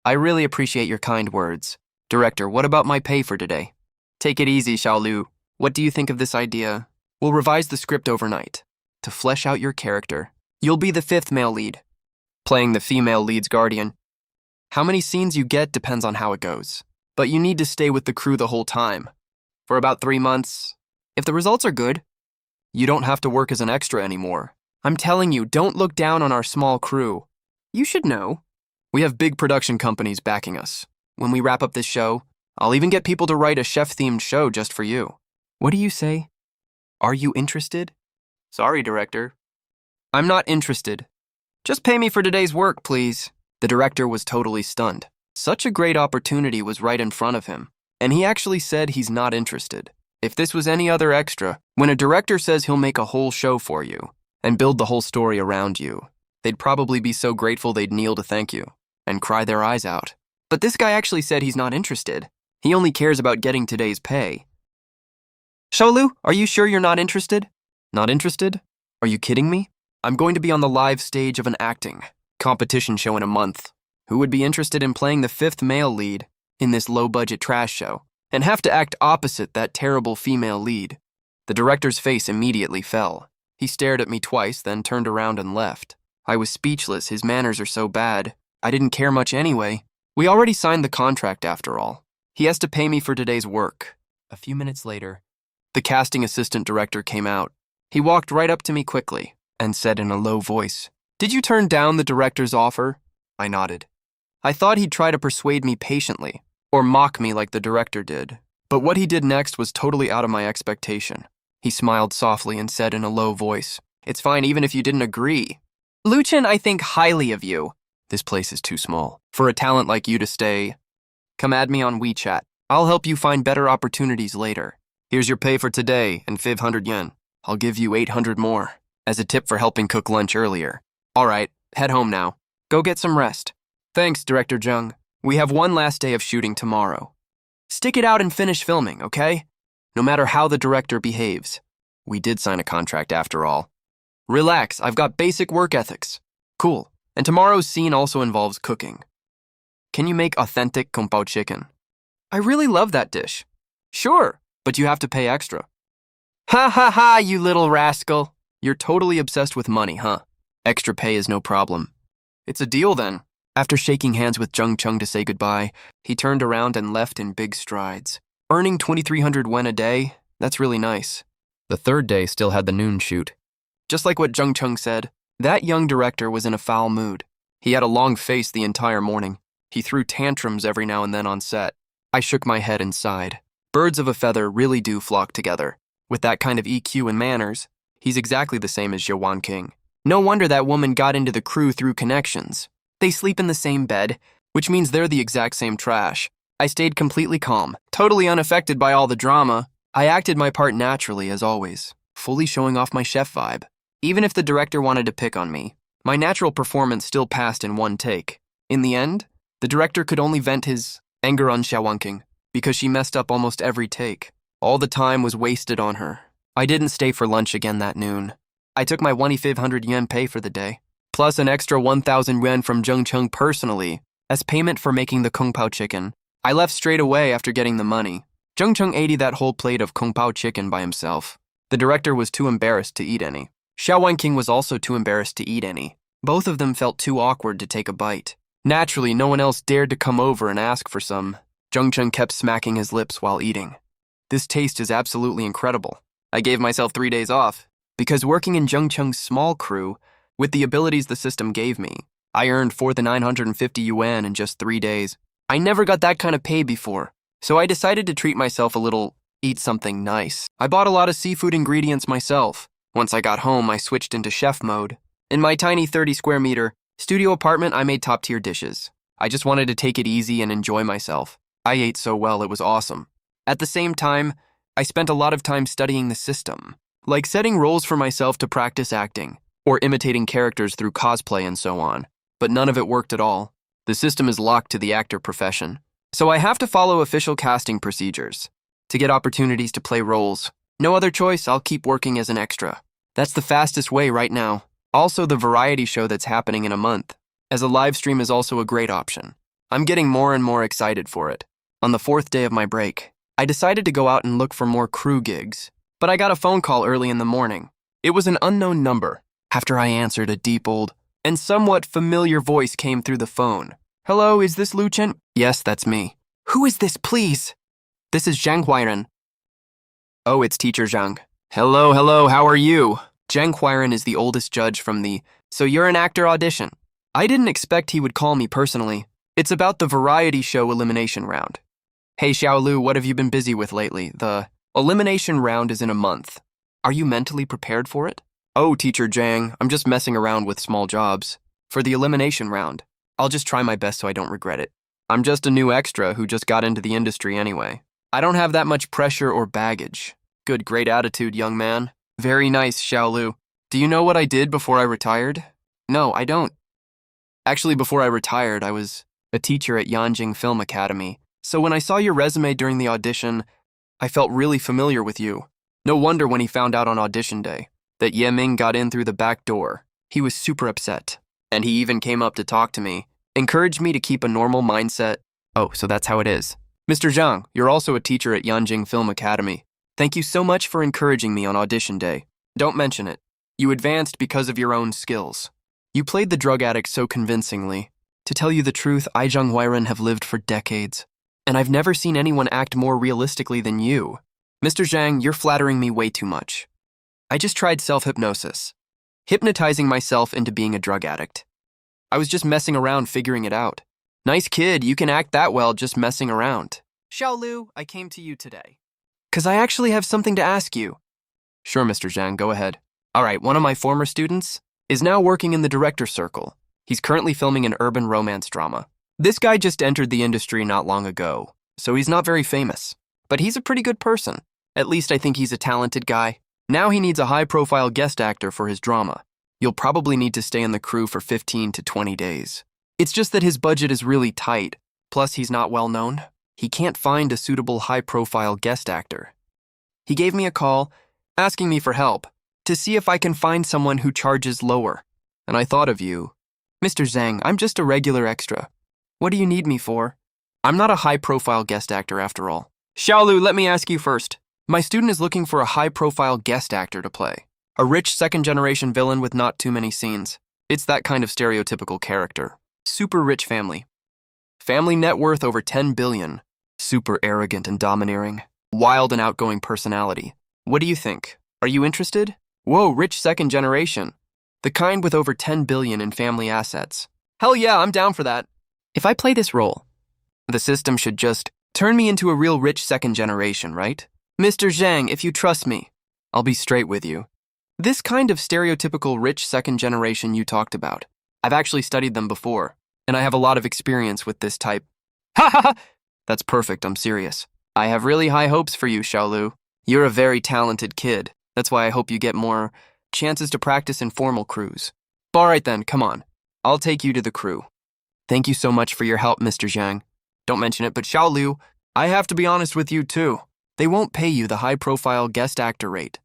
I really appreciate your kind words. Director, what about my pay for today? Take it easy, Xiaolu. What do you think of this idea? We'll revise the script overnight. To flesh out your character, you'll be the 5th male lead, playing the female lead's guardian. How many scenes you get depends on how it goes. But you need to stay with the crew the whole time. For about 3 months. If the results are good, you don't have to work as an extra anymore. I'm telling you, don't look down on our small crew. You should know. We have big production companies backing us. When we wrap up this show, I'll even get people to write a chef-themed show just for you. What do you say? Are you interested? Sorry, director. I'm not interested. Just pay me for today's work, please. The director was totally stunned. Such a great opportunity was right in front of him, and he actually said he's not interested. If this was any other extra, when a director says he'll make a whole show for you and build the whole story around you, they'd probably be so grateful they'd kneel to thank you and cry their eyes out. But this guy actually said he's not interested. He only cares about getting today's pay. Xiaolu, are you sure you're not interested? Not interested? Are you kidding me? I'm going to be on the live stage of an acting competition show in a month. Who would be interested in playing the 5th male lead in this low-budget trash show and have to act opposite that terrible female lead? The director's face immediately fell. He stared at me twice, then turned around and left. I was speechless. His manners are so bad. I didn't care much anyway. We already signed the contract after all. He has to pay me for today's work. A few minutes later, the casting assistant director came out. He walked right up to me quickly and said in a low voice, "Did you turn down the director's offer?" I nodded. I thought he'd try to persuade me patiently, or mock me like the director did. But what he did next was totally out of my expectation. He smiled softly and said in a low voice, "It's fine even if you didn't agree. Luchin, I think highly of you. This place is too small for a talent like you to stay. Come add me on WeChat. I'll help you find better opportunities later. Here's your pay for today and 500 yen. I'll give you 800 more as a tip for helping cook lunch earlier. All right, head home now. Go get some rest. Thanks, Director Jung. We have one last day of shooting tomorrow. Stick it out and finish filming, okay? No matter how the director behaves. We did sign a contract after all. Relax, I've got basic work ethics. Cool. And tomorrow's scene also involves cooking. Can you make authentic kung pao chicken? I really love that dish. Sure, but you have to pay extra. Ha ha ha, you little rascal. You're totally obsessed with money, huh? Extra pay is no problem. It's a deal then. After shaking hands with Jung Chung to say goodbye, he turned around and left in big strides. Earning 2,300 yen a day, that's really nice. The third day still had the noon shoot. Just like what Jung Chung said, that young director was in a foul mood. He had a long face the entire morning. He threw tantrums every now and then on set. I shook my head and sighed. Birds of a feather really do flock together. With that kind of EQ and manners, he's exactly the same as Jawan King. No wonder that woman got into the crew through connections. They sleep in the same bed, which means they're the exact same trash. I stayed completely calm, totally unaffected by all the drama. I acted my part naturally, as always, fully showing off my chef vibe. Even if the director wanted to pick on me, my natural performance still passed in one take. In the end, the director could only vent his anger on Xiaowangking because she messed up almost every take. All the time was wasted on her. I didn't stay for lunch again that noon. I took my 2,500 yen pay for the day, plus an extra 1,000 yen from Jung Chung personally as payment for making the kung pao chicken. I left straight away after getting the money. Jung Chung ate that whole plate of kung pao chicken by himself. The director was too embarrassed to eat any. Xiao Wenqing was also too embarrassed to eat any. Both of them felt too awkward to take a bite. Naturally, no one else dared to come over and ask for some. Jung Chung kept smacking his lips while eating. This taste is absolutely incredible. I gave myself 3 days off because working in Jung Chung's small crew, with the abilities the system gave me, I earned 950 yuan in just 3 days. I never got that kind of pay before, so I decided to treat myself a little, eat something nice. I bought a lot of seafood ingredients myself. Once I got home, I switched into chef mode. In my tiny 30 square meter studio apartment, I made top-tier dishes. I just wanted to take it easy and enjoy myself. I ate so well, it was awesome. At the same time, I spent a lot of time studying the system, like setting roles for myself to practice acting, or imitating characters through cosplay and so on. But none of it worked at all. The system is locked to the actor profession, so I have to follow official casting procedures to get opportunities to play roles. No other choice, I'll keep working as an extra. That's the fastest way right now. Also, the variety show that's happening in a month, as a live stream is also a great option. I'm getting more and more excited for it. On the 4th day of my break, I decided to go out and look for more crew gigs, but I got a phone call early in the morning. It was an unknown number. After I answered, a deep old and somewhat familiar voice came through the phone. Hello, is this Lu Chen? Yes, that's me. Who is this, please? This is Zhang Huairen. Oh, it's Teacher Zhang. Hello, how are you? Zhang Huairen is the oldest judge from the So You're an Actor audition. I didn't expect he would call me personally. It's about the variety show elimination round. Hey Xiaolu, what have you been busy with lately? The elimination round is in a month. Are you mentally prepared for it? Oh, Teacher Zhang, I'm just messing around with small jobs. For the elimination round, I'll just try my best so I don't regret it. I'm just a new extra who just got into the industry anyway. I don't have that much pressure or baggage. Good, great attitude, young man. Very nice, Xiaolu. Do you know what I did before I retired? No, I don't. Actually, before I retired, I was a teacher at Yanjing Film Academy. So when I saw your resume during the audition, I felt really familiar with you. No wonder when he found out on audition day that Ye Ming got in through the back door, he was super upset. And he even came up to talk to me, encouraged me to keep a normal mindset. Oh, so that's how it is. Mr. Zhang, you're also a teacher at Yanjing Film Academy. Thank you so much for encouraging me on audition day. Don't mention it. You advanced because of your own skills. You played the drug addict so convincingly. To tell you the truth, I, Zhang Huairen, have lived for decades, and I've never seen anyone act more realistically than you. Mr. Zhang, you're flattering me way too much. I just tried self-hypnosis, hypnotizing myself into being a drug addict. I was just messing around figuring it out. Nice kid, you can act that well just messing around. Xiaolu, I came to you today 'cause I actually have something to ask you. Sure, Mr. Zhang, go ahead. All right, one of my former students is now working in the director's circle. He's currently filming an urban romance drama. This guy just entered the industry not long ago, so he's not very famous. But he's a pretty good person. At least I think he's a talented guy. Now he needs a high-profile guest actor for his drama. You'll probably need to stay in the crew for 15 to 20 days. It's just that his budget is really tight, plus he's not well known. He can't find a suitable high-profile guest actor. He gave me a call, asking me for help, to see if I can find someone who charges lower. And I thought of you. Mr. Zhang, I'm just a regular extra. What do you need me for? I'm not a high-profile guest actor after all. Xiaolu, let me ask you first. My student is looking for a high-profile guest actor to play. A rich second-generation villain with not too many scenes. It's that kind of stereotypical character. Super rich family. Family net worth over 10 billion. Super arrogant and domineering. Wild and outgoing personality. What do you think? Are you interested? Whoa, rich second generation. The kind with over 10 billion in family assets. Hell yeah, I'm down for that. If I play this role, the system should just turn me into a real rich second generation, right? Mr. Zhang, if you trust me, I'll be straight with you. This kind of stereotypical rich second generation you talked about, I've actually studied them before, and I have a lot of experience with this type. Ha ha ha! That's perfect, I'm serious. I have really high hopes for you, Xiaolu. You're a very talented kid. That's why I hope you get more chances to practice in formal crews. Alright then, come on. I'll take you to the crew. Thank you so much for your help, Mr. Zhang. Don't mention it, but Xiaolu, I have to be honest with you too. They won't pay you the high-profile guest actor rate.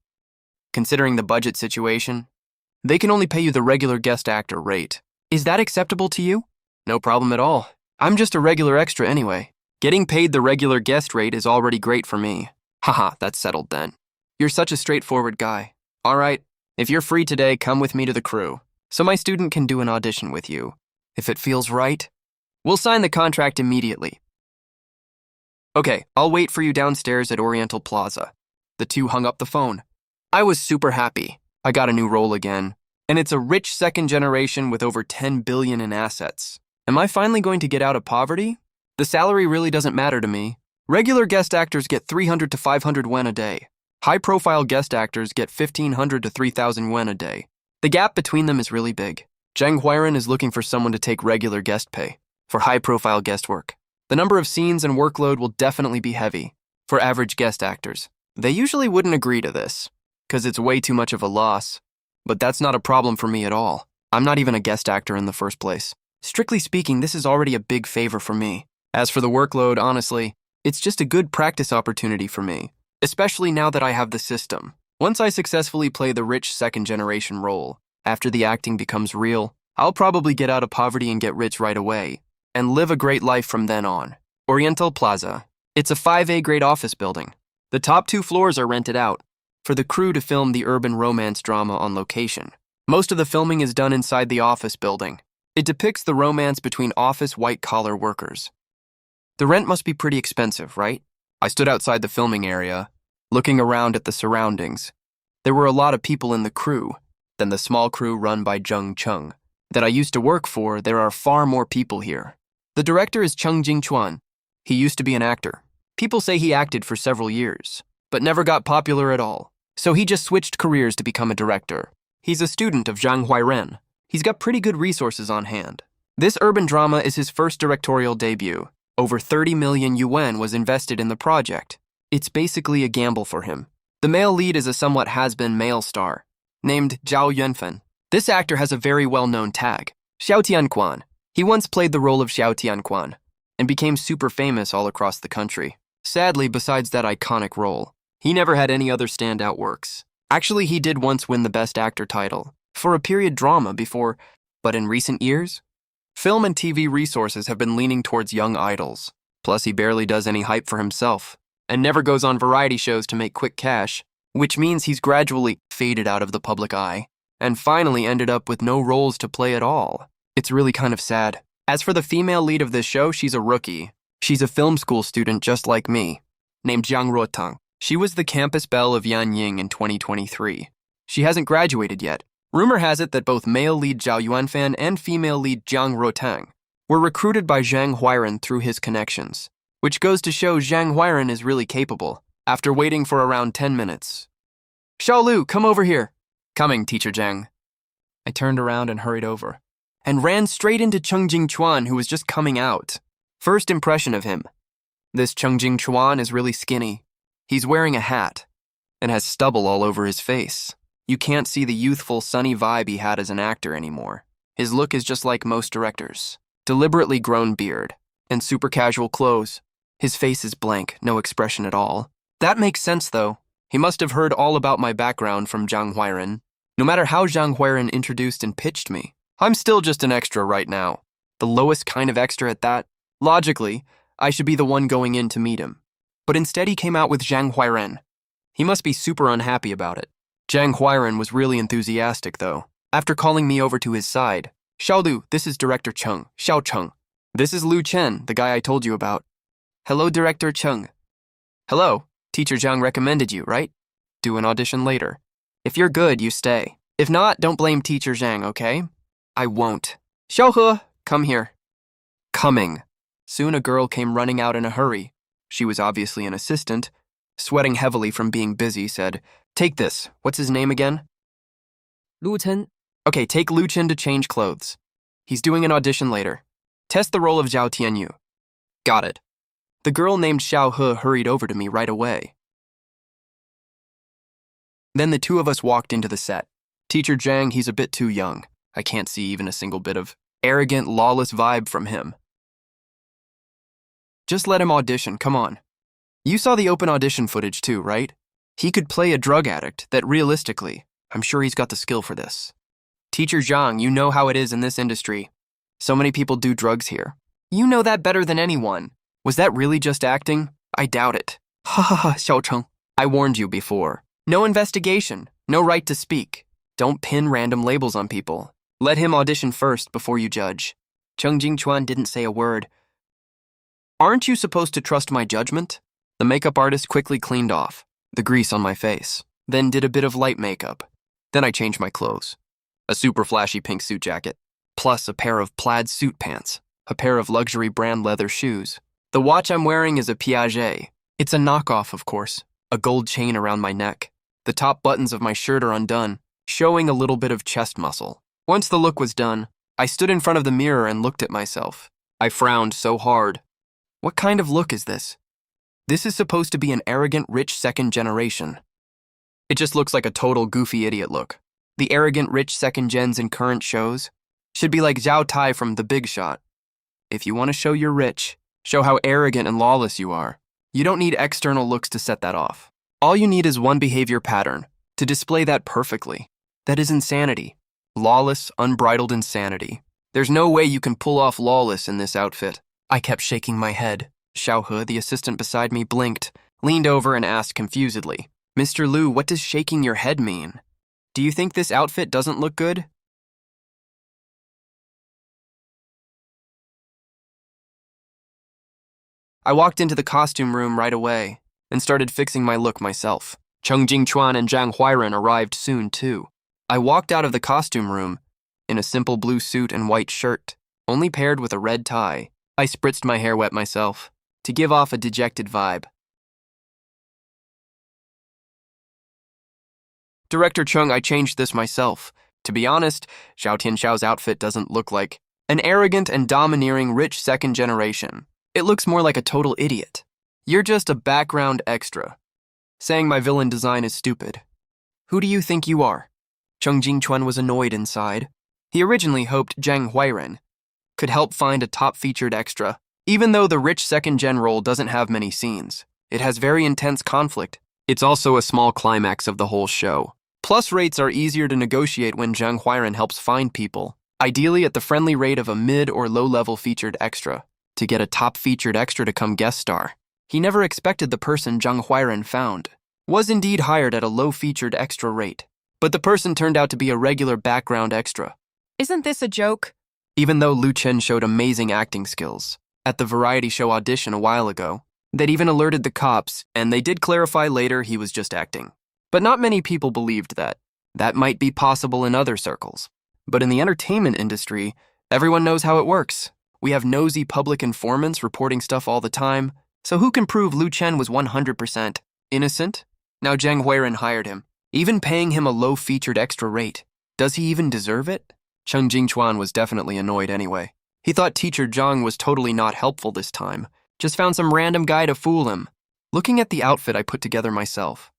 Considering the budget situation, they can only pay you the regular guest actor rate. Is that acceptable to you? No problem at all. I'm just a regular extra anyway. Getting paid the regular guest rate is already great for me. Haha, that's settled then. You're such a straightforward guy. All right, if you're free today, come with me to the crew, so my student can do an audition with you. If it feels right, we'll sign the contract immediately. Okay, I'll wait for you downstairs at Oriental Plaza. The two hung up the phone. I was super happy. I got a new role again. And it's a rich second generation with over 10 billion in assets. Am I finally going to get out of poverty? The salary really doesn't matter to me. Regular guest actors get 300 to 500 won a day. High-profile guest actors get 1,500 to 3,000 won a day. The gap between them is really big. Zhang Huiren is looking for someone to take regular guest pay for high-profile guest work. The number of scenes and workload will definitely be heavy for average guest actors. They usually wouldn't agree to this, because it's way too much of a loss. But that's not a problem for me at all. I'm not even a guest actor in the first place. Strictly speaking, this is already a big favor for me. As for the workload, honestly, it's just a good practice opportunity for me, especially now that I have the system. Once I successfully play the rich second-generation role, after the acting becomes real, I'll probably get out of poverty and get rich right away, and live a great life from then on. Oriental Plaza. It's a 5A grade office building. The top 2 floors are rented out for the crew to film the urban romance drama on location. Most of the filming is done inside the office building. It depicts the romance between office white-collar workers. The rent must be pretty expensive, right? I stood outside the filming area, looking around at the surroundings. There were a lot of people in the crew than the small crew run by Zheng Cheng that I used to work for. There are far more people here. The director is Cheng Jingchuan. He used to be an actor. People say he acted for several years, but never got popular at all. So he just switched careers to become a director. He's a student of Zhang Huiren. He's got pretty good resources on hand. This urban drama is his first directorial debut. Over 30 million yuan was invested in the project. It's basically a gamble for him. The male lead is a somewhat has-been male star, named Zhao Yuanfen. This actor has a very well-known tag, Xiao Tianquan. He once played the role of Xiao Tianquan and became super famous all across the country. Sadly, besides that iconic role, he never had any other standout works. Actually, he did once win the Best Actor title for a period drama before, but in recent years, film and TV resources have been leaning towards young idols. Plus, he barely does any hype for himself and never goes on variety shows to make quick cash, which means he's gradually faded out of the public eye and finally ended up with no roles to play at all. It's really kind of sad. As for the female lead of this show, she's a rookie. She's a film school student just like me, named Jiang Ruotang. She was the campus belle of Yanying in 2023. She hasn't graduated yet. Rumor has it that both male lead Zhao Yuanfan and female lead Jiang Ruotang were recruited by Zhang Huiren through his connections, which goes to show Zhang Huiren is really capable. After waiting for around 10 minutes, "Xiaolu, come over here." "Coming, Teacher Zhang." I turned around and hurried over, and ran straight into Cheng Jingchuan, who was just coming out. First impression of him. This Cheng Jingchuan is really skinny. He's wearing a hat and has stubble all over his face. You can't see the youthful, sunny vibe he had as an actor anymore. His look is just like most directors. Deliberately grown beard and super casual clothes. His face is blank, no expression at all. That makes sense, though. He must have heard all about my background from Zhang Huiren. No matter how Zhang Huiren introduced and pitched me, I'm still just an extra right now. The lowest kind of extra at that. Logically, I should be the one going in to meet him. But instead he came out with Zhang Huiren. He must be super unhappy about it. Zhang Huiren was really enthusiastic, though. After calling me over to his side, "Xiaolu, this is Director Cheng, Xiao Cheng. This is Lu Chen, the guy I told you about." "Hello, Director Cheng." "Hello. Teacher Zhang recommended you, right? Do an audition later. If you're good, you stay. If not, don't blame Teacher Zhang, okay?" "I won't." "Xiaohe, come here." Coming. Soon a girl came running out in a hurry. She was obviously an assistant. Sweating heavily from being busy, said, "Take this. What's his name again?" "Lu Chen." "Okay, take Lu Chen to change clothes. He's doing an audition later. Test the role of Zhao Tianyu." "Got it." The girl named Xiao He hurried over to me right away. Then the two of us walked into the set. Teacher Zhang, he's a bit too young. I can't see even a single bit of arrogant, lawless vibe from him. Just let him audition, come on. You saw the open audition footage too, right? He could play a drug addict that realistically, I'm sure he's got the skill for this. Teacher Zhang, you know how it is in this industry. So many people do drugs here. You know that better than anyone. Was that really just acting? I doubt it. Ha ha ha, Xiao Cheng. I warned you before. No investigation, no right to speak. Don't pin random labels on people. Let him audition first before you judge. Cheng Jingchuan didn't say a word. Aren't you supposed to trust my judgment? The makeup artist quickly cleaned off the grease on my face, then did a bit of light makeup. Then I changed my clothes. a super flashy pink suit jacket, plus a pair of plaid suit pants, a pair of luxury brand leather shoes. The watch I'm wearing is a Piaget. It's a knockoff, of course, a gold chain around my neck. The top buttons of my shirt are undone, showing a little bit of chest muscle. Once the look was done, I stood in front of the mirror and looked at myself. I frowned so hard. What kind of look is this? This is supposed to be an arrogant, rich second generation. It just looks like a total goofy idiot look. The arrogant, rich second gens in current shows should be like Zhao Tai from The Big Shot. If you want to show you're rich, show how arrogant and lawless you are. You don't need external looks to set that off. All you need is one behavior pattern to display that perfectly. That is insanity. Lawless, unbridled insanity. There's no way you can pull off lawless in this outfit. I kept shaking my head. Xiaohe, the assistant beside me, blinked, leaned over and asked confusedly, "Mr. Liu, what does shaking your head mean? Do you think this outfit doesn't look good?" I walked into the costume room right away and started fixing my look myself. Cheng Jingchuan and Zhang Huairan arrived soon, too. I walked out of the costume room in a simple blue suit and white shirt, only paired with a red tie. I spritzed my hair wet myself to give off a dejected vibe. "Director Chung, I changed this myself. To be honest, Xiao Tianxiao's outfit doesn't look like an arrogant and domineering rich second generation. It looks more like a total idiot. You're just a background extra. Saying my villain design is stupid. Who do you think you are?" Cheng Jingchuan was annoyed inside. He originally hoped Zhang Huairan could help find a top-featured extra. Even though the rich second-gen role doesn't have many scenes, it has very intense conflict. It's also a small climax of the whole show. Plus rates are easier to negotiate when Zhang Huairan helps find people, ideally at the friendly rate of a mid- or low-level featured extra. To get a top-featured extra to come guest star, he never expected the person Zhang Huairan found was indeed hired at a low-featured extra rate, but the person turned out to be a regular background extra. Isn't this a joke? Even though Lu Chen showed amazing acting skills at the variety show audition a while ago, they'd even alerted the cops, and they did clarify later he was just acting. But not many people believed that. That might be possible in other circles. But in the entertainment industry, everyone knows how it works. We have nosy public informants reporting stuff all the time, so who can prove Lu Chen was 100% innocent? Now Zhang Huairan hired him, even paying him a low-featured extra rate. Does he even deserve it? Cheng Jingchuan was definitely annoyed anyway. He thought Teacher Zhang was totally not helpful this time, just found some random guy to fool him. Looking at the outfit I put together myself,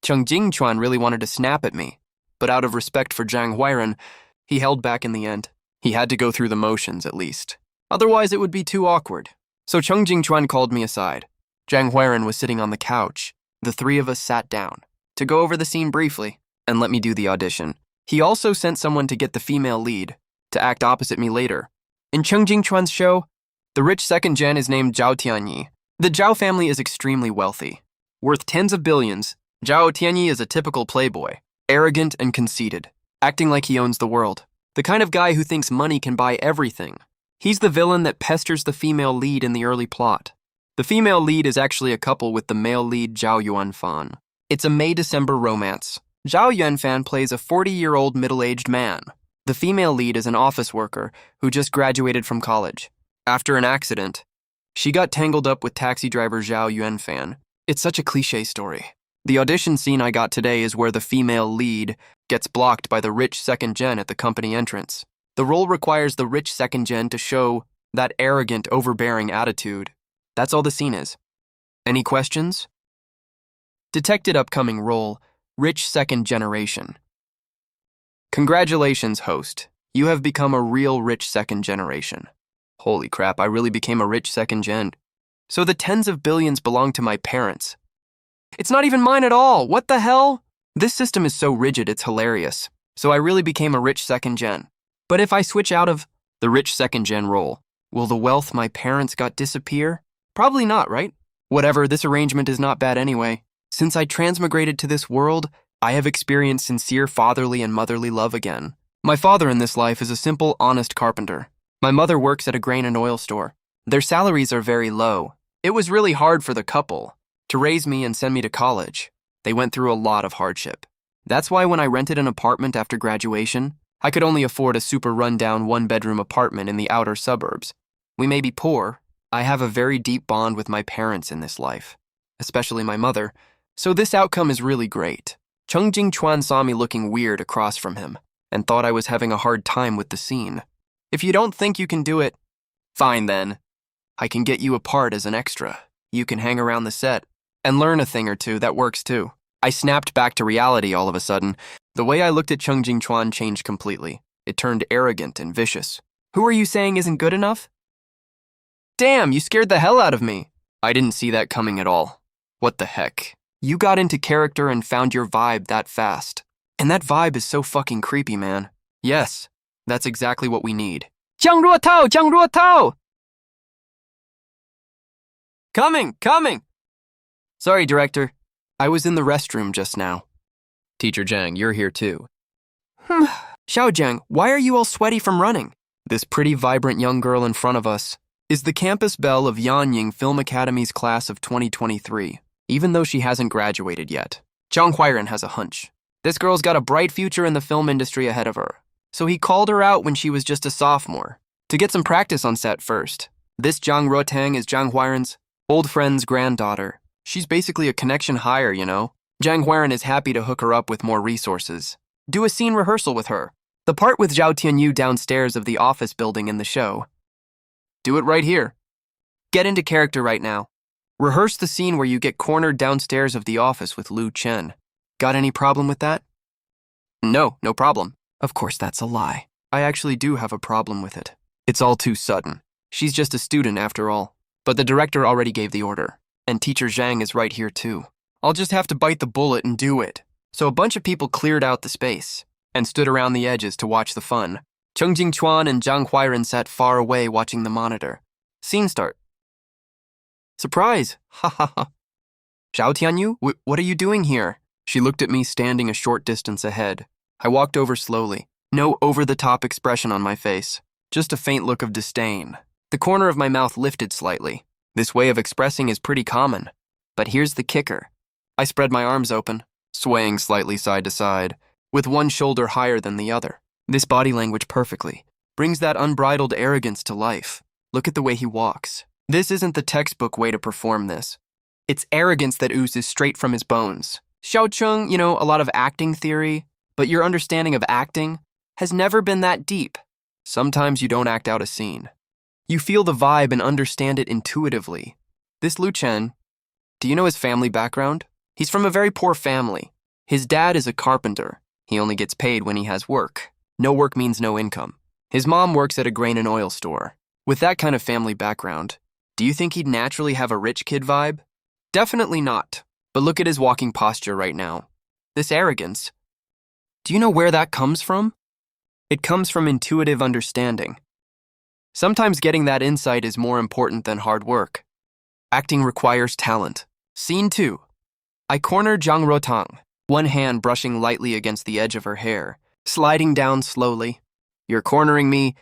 Cheng Jingchuan really wanted to snap at me, but out of respect for Zhang Huairan, he held back in the end. He had to go through the motions, at least. Otherwise, it would be too awkward. So Cheng Jingchuan called me aside. Zhang Huairan was sitting on the couch. The three of us sat down to go over the scene briefly and let me do the audition. He also sent someone to get the female lead to act opposite me later. In Cheng Jingchuan's show, the rich second gen is named Zhao Tianyi. The Zhao family is extremely wealthy. Worth tens of billions, Zhao Tianyi is a typical playboy, arrogant and conceited, acting like he owns the world. The kind of guy who thinks money can buy everything. He's the villain that pesters the female lead in the early plot. The female lead is actually a couple with the male lead Zhao Yuanfan. It's a May-December romance. Zhao Yuanfan plays a 40-year-old middle-aged man. The female lead is an office worker who just graduated from college. After an accident, she got tangled up with taxi driver Zhao Yuanfan. It's such a cliché story. The audition scene I got today is where the female lead gets blocked by the rich second gen at the company entrance. The role requires the rich second gen to show that arrogant, overbearing attitude. That's all the scene is. Any questions? Detected upcoming role, rich second generation. Congratulations, host. You have become a real rich second generation. Holy crap, I really became a rich second gen. So the tens of billions belong to my parents. It's not even mine at all. What the hell? This system is so rigid, it's hilarious. So I really became a rich second gen. But if I switch out of the rich second gen role, will the wealth my parents got disappear? Probably not, right? Whatever, this arrangement is not bad anyway. Since I transmigrated to this world, I have experienced sincere fatherly and motherly love again. My father in this life is a simple, honest carpenter. My mother works at a grain and oil store. Their salaries are very low. It was really hard for the couple to raise me and send me to college. They went through a lot of hardship. That's why when I rented an apartment after graduation, I could only afford a super rundown one-bedroom apartment in the outer suburbs. We may be poor. I have a very deep bond with my parents in this life, especially my mother, so this outcome is really great. Chung Jing-chuan saw me looking weird across from him and thought I was having a hard time with the scene. If you don't think you can do it, fine then. I can get you a part as an extra. You can hang around the set and learn a thing or two. That works too. I snapped back to reality all of a sudden. The way I looked at Chung Jing-chuan changed completely. It turned arrogant and vicious. Who are you saying isn't good enough? Damn, you scared the hell out of me. I didn't see that coming at all. What the heck? You got into character and found your vibe that fast. And that vibe is so fucking creepy, man. Yes, that's exactly what we need. Jiang Ruotao! Jiang Ruotao! Coming! Sorry, director. I was in the restroom just now. Teacher Jiang, you're here too. Xiao Jiang, why are you all sweaty from running? This pretty vibrant young girl in front of us is the campus belle of Yanying Film Academy's class of 2023, even though she hasn't graduated yet. Zhang Huairan has a hunch. This girl's got a bright future in the film industry ahead of her, so he called her out when she was just a sophomore, to get some practice on set first. This Zhang Rotang is Zhang Huairan's old friend's granddaughter. She's basically a connection hire, you know? Zhang Huairan is happy to hook her up with more resources. Do a scene rehearsal with her. The part with Zhao Tianyu downstairs of the office building in the show. Do it right here. Get into character right now. Rehearse the scene where you get cornered downstairs of the office with Lu Chen. Got any problem with that? No problem. Of course, that's a lie. I actually do have a problem with it. It's all too sudden. She's just a student after all. But the director already gave the order. And teacher Zhang is right here too. I'll just have to bite the bullet and do it. So a bunch of people cleared out the space and stood around the edges to watch the fun. Chung Jing-chuan and Zhang Huairan sat far away watching the monitor. Scene start. Surprise! Ha ha ha. Zhao Tianyu, what are you doing here? She looked at me standing a short distance ahead. I walked over slowly. No over-the-top expression on my face. Just a faint look of disdain. The corner of my mouth lifted slightly. This way of expressing is pretty common. But here's the kicker. I spread my arms open, swaying slightly side to side, with one shoulder higher than the other. This body language perfectly brings that unbridled arrogance to life. Look at the way he walks. This isn't the textbook way to perform this. It's arrogance that oozes straight from his bones. Xiao Chung, you know, a lot of acting theory, but your understanding of acting has never been that deep. Sometimes you don't act out a scene. You feel the vibe and understand it intuitively. This Lu Chen, do you know his family background? He's from a very poor family. His dad is a carpenter. He only gets paid when he has work. No work means no income. His mom works at a grain and oil store. With that kind of family background, do you think he'd naturally have a rich kid vibe? Definitely not. But look at his walking posture right now. This arrogance. Do you know where that comes from? It comes from intuitive understanding. Sometimes getting that insight is more important than hard work. Acting requires talent. Scene 2. I corner Zhang Rotang, one hand brushing lightly against the edge of her hair, sliding down slowly. You're cornering me.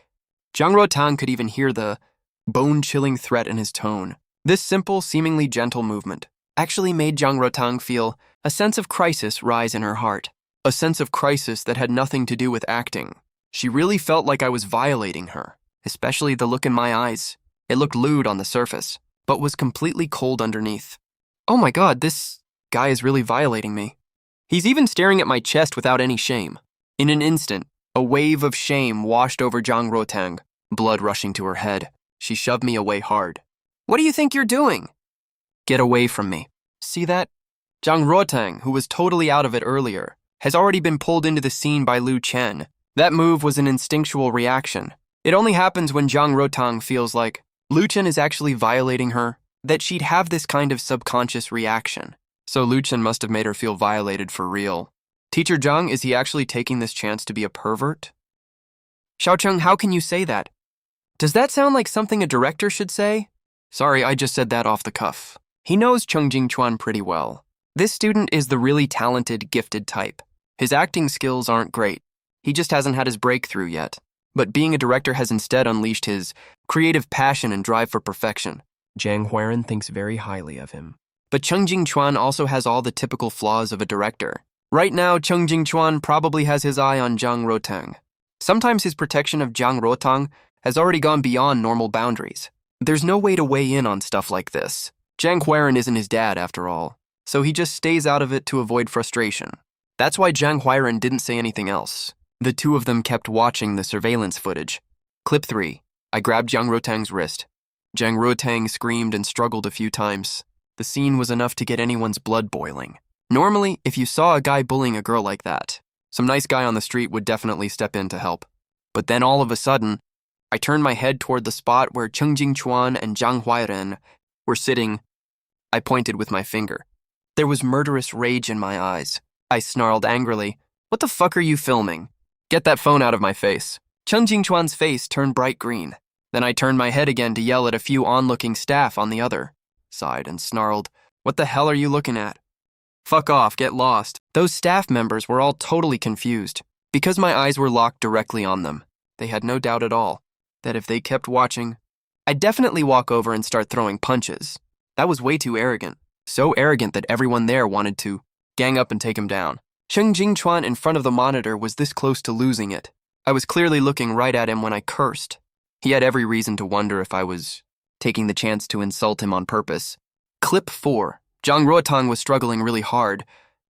Zhang Rotang could even hear the bone-chilling threat in his tone. This simple, seemingly gentle movement actually made Zhang Rotang feel a sense of crisis rise in her heart. A sense of crisis that had nothing to do with acting. She really felt like I was violating her, especially the look in my eyes. It looked lewd on the surface, but was completely cold underneath. Oh my god, this guy is really violating me. He's even staring at my chest without any shame. In an instant, a wave of shame washed over Zhang Rotang, blood rushing to her head. She shoved me away hard. What do you think you're doing? Get away from me. See that? Zhang Rotang, who was totally out of it earlier, has already been pulled into the scene by Lu Chen. That move was an instinctual reaction. It only happens when Zhang Rotang feels like Lu Chen is actually violating her, that she'd have this kind of subconscious reaction. So Lu Chen must have made her feel violated for real. Teacher Zhang, is he actually taking this chance to be a pervert? Xiao Cheng, how can you say that? Does that sound like something a director should say? Sorry, I just said that off the cuff. He knows Chung Jing-chuan pretty well. This student is the really talented, gifted type. His acting skills aren't great. He just hasn't had his breakthrough yet. But being a director has instead unleashed his creative passion and drive for perfection. Zhang Huairan thinks very highly of him. But Chung Jing-chuan also has all the typical flaws of a director. Right now, Chung Jing-chuan probably has his eye on Zhang Rotang. Sometimes his protection of Jiang Rotang has already gone beyond normal boundaries. There's no way to weigh in on stuff like this. Jiang Huairan isn't his dad, after all, so he just stays out of it to avoid frustration. That's why Jiang Huairan didn't say anything else. The two of them kept watching the surveillance footage. Clip 3. I grabbed Jiang Rotang's wrist. Jiang Rotang screamed and struggled a few times. The scene was enough to get anyone's blood boiling. Normally, if you saw a guy bullying a girl like that, some nice guy on the street would definitely step in to help. But then all of a sudden, I turned my head toward the spot where Cheng Jingchuan and Jiang Huairan were sitting. I pointed with my finger. There was murderous rage in my eyes. I snarled angrily, "What the fuck are you filming? Get that phone out of my face." Cheng Jingchuan's face turned bright green. Then I turned my head again to yell at a few onlooking staff on the other side and snarled, "What the hell are you looking at? Fuck off, get lost." Those staff members were all totally confused. Because my eyes were locked directly on them, they had no doubt at all that if they kept watching, I'd definitely walk over and start throwing punches. That was way too arrogant. So arrogant that everyone there wanted to gang up and take him down. Cheng Jingchuan in front of the monitor was this close to losing it. I was clearly looking right at him when I cursed. He had every reason to wonder if I was taking the chance to insult him on purpose. Clip 4. Jiang Rotang was struggling really hard.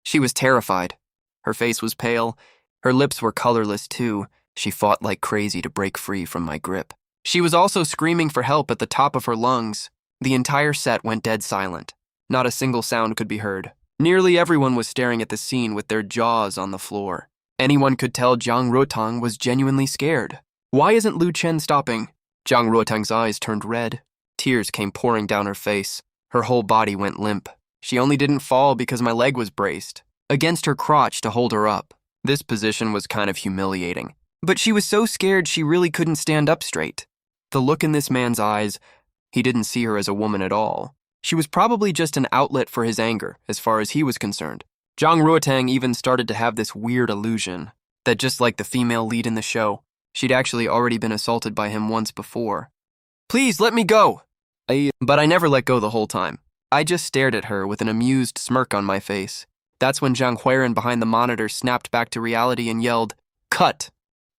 She was terrified. Her face was pale. Her lips were colorless too. She fought like crazy to break free from my grip. She was also screaming for help at the top of her lungs. The entire set went dead silent. Not a single sound could be heard. Nearly everyone was staring at the scene with their jaws on the floor. Anyone could tell Jiang Rotang was genuinely scared. Why isn't Lu Chen stopping? Jiang Rotang's eyes turned red. Tears came pouring down her face. Her whole body went limp. She only didn't fall because my leg was braced against her crotch to hold her up. This position was kind of humiliating. But she was so scared she really couldn't stand up straight. The look in this man's eyes, he didn't see her as a woman at all. She was probably just an outlet for his anger, as far as he was concerned. Jiang Rotang even started to have this weird illusion that just like the female lead in the show, she'd actually already been assaulted by him once before. "Please, let me go!" But I never let go the whole time. I just stared at her with an amused smirk on my face. That's when Jiang Huairan behind the monitor snapped back to reality and yelled, "Cut!"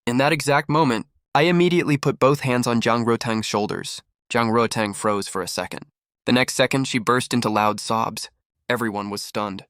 In that exact moment, I immediately put both hands on Jiang Rotang's shoulders. Jiang Rotang froze for a second. The next second, she burst into loud sobs. Everyone was stunned.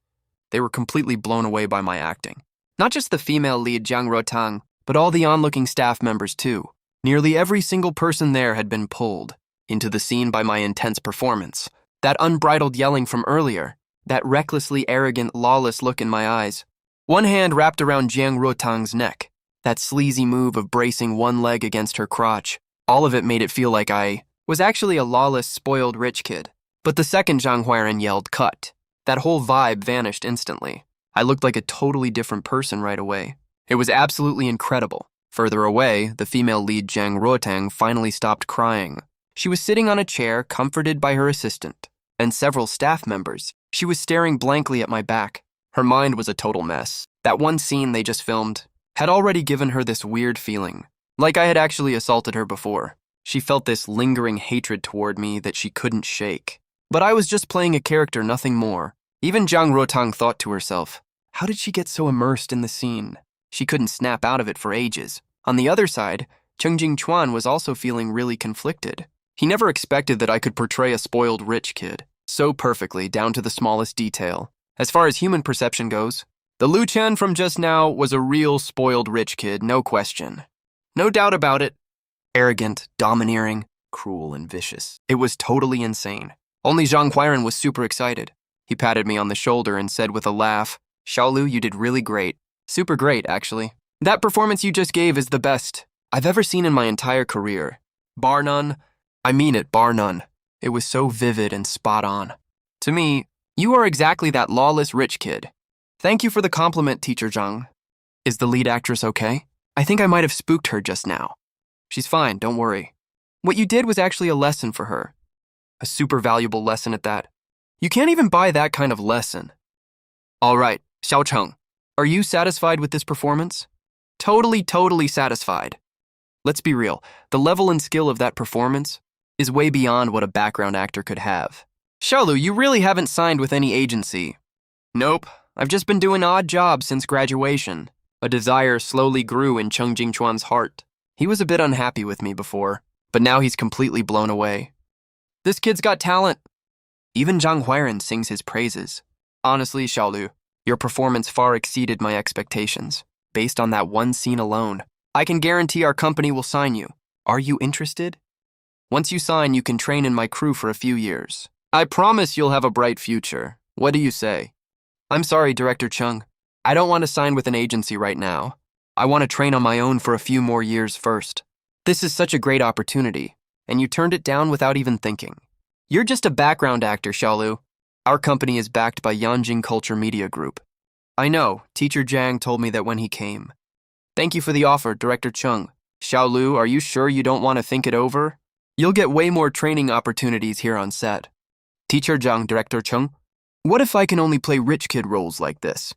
They were completely blown away by my acting. Not just the female lead, Jiang Rotang, but all the onlooking staff members too. Nearly every single person there had been pulled into the scene by my intense performance. That unbridled yelling from earlier, that recklessly arrogant, lawless look in my eyes. One hand wrapped around Jiang Rotang's neck. That sleazy move of bracing one leg against her crotch. All of it made it feel like I was actually a lawless, spoiled rich kid. But the second Jiang Huairan yelled, "Cut," that whole vibe vanished instantly. I looked like a totally different person right away. It was absolutely incredible. Further away, the female lead Jiang Rotang finally stopped crying. She was sitting on a chair, comforted by her assistant and several staff members. She was staring blankly at my back. Her mind was a total mess. That one scene they just filmed had already given her this weird feeling, like I had actually assaulted her before. She felt this lingering hatred toward me that she couldn't shake. But I was just playing a character, nothing more. Even Jiang Rotang thought to herself, how did she get so immersed in the scene? She couldn't snap out of it for ages. On the other side, Cheng Jingchuan was also feeling really conflicted. He never expected that I could portray a spoiled rich kid so perfectly, down to the smallest detail. As far as human perception goes, the Lu Chen from just now was a real spoiled rich kid, no question. No doubt about it. Arrogant, domineering, cruel, and vicious. It was totally insane. Only Jiang Huairan was super excited. He patted me on the shoulder and said with a laugh, "Xiaolu, you did really great. Super great, actually. That performance you just gave is the best I've ever seen in my entire career. Bar none. I mean it, bar none. It was so vivid and spot on. To me, you are exactly that lawless rich kid. Thank you for the compliment, Teacher Zhang. Is the lead actress okay? I think I might have spooked her just now. She's fine, don't worry. What you did was actually a lesson for her. A super valuable lesson at that. You can't even buy that kind of lesson. All right, Xiao Cheng, are you satisfied with this performance? Totally satisfied. Let's be real, the level and skill of that performance is way beyond what a background actor could have. Xiaolu, you really haven't signed with any agency. Nope, I've just been doing odd jobs since graduation. A desire slowly grew in Chung Jingchuan's heart. He was a bit unhappy with me before, but now he's completely blown away. This kid's got talent. Even Zhang Huairan sings his praises. Honestly, Xiaolu, your performance far exceeded my expectations. Based on that one scene alone, I can guarantee our company will sign you. Are you interested? Once you sign, you can train in my crew for a few years. I promise you'll have a bright future. What do you say? I'm sorry, Director Chung. I don't want to sign with an agency right now. I want to train on my own for a few more years first. This is such a great opportunity, and you turned it down without even thinking. You're just a background actor, Xiaolu. Our company is backed by Yanjing Culture Media Group. I know, Teacher Zhang told me that when he came. Thank you for the offer, Director Chung. Xiaolu, are you sure you don't want to think it over? You'll get way more training opportunities here on set. Teacher Zhang, Director Chung, what if I can only play rich kid roles like this?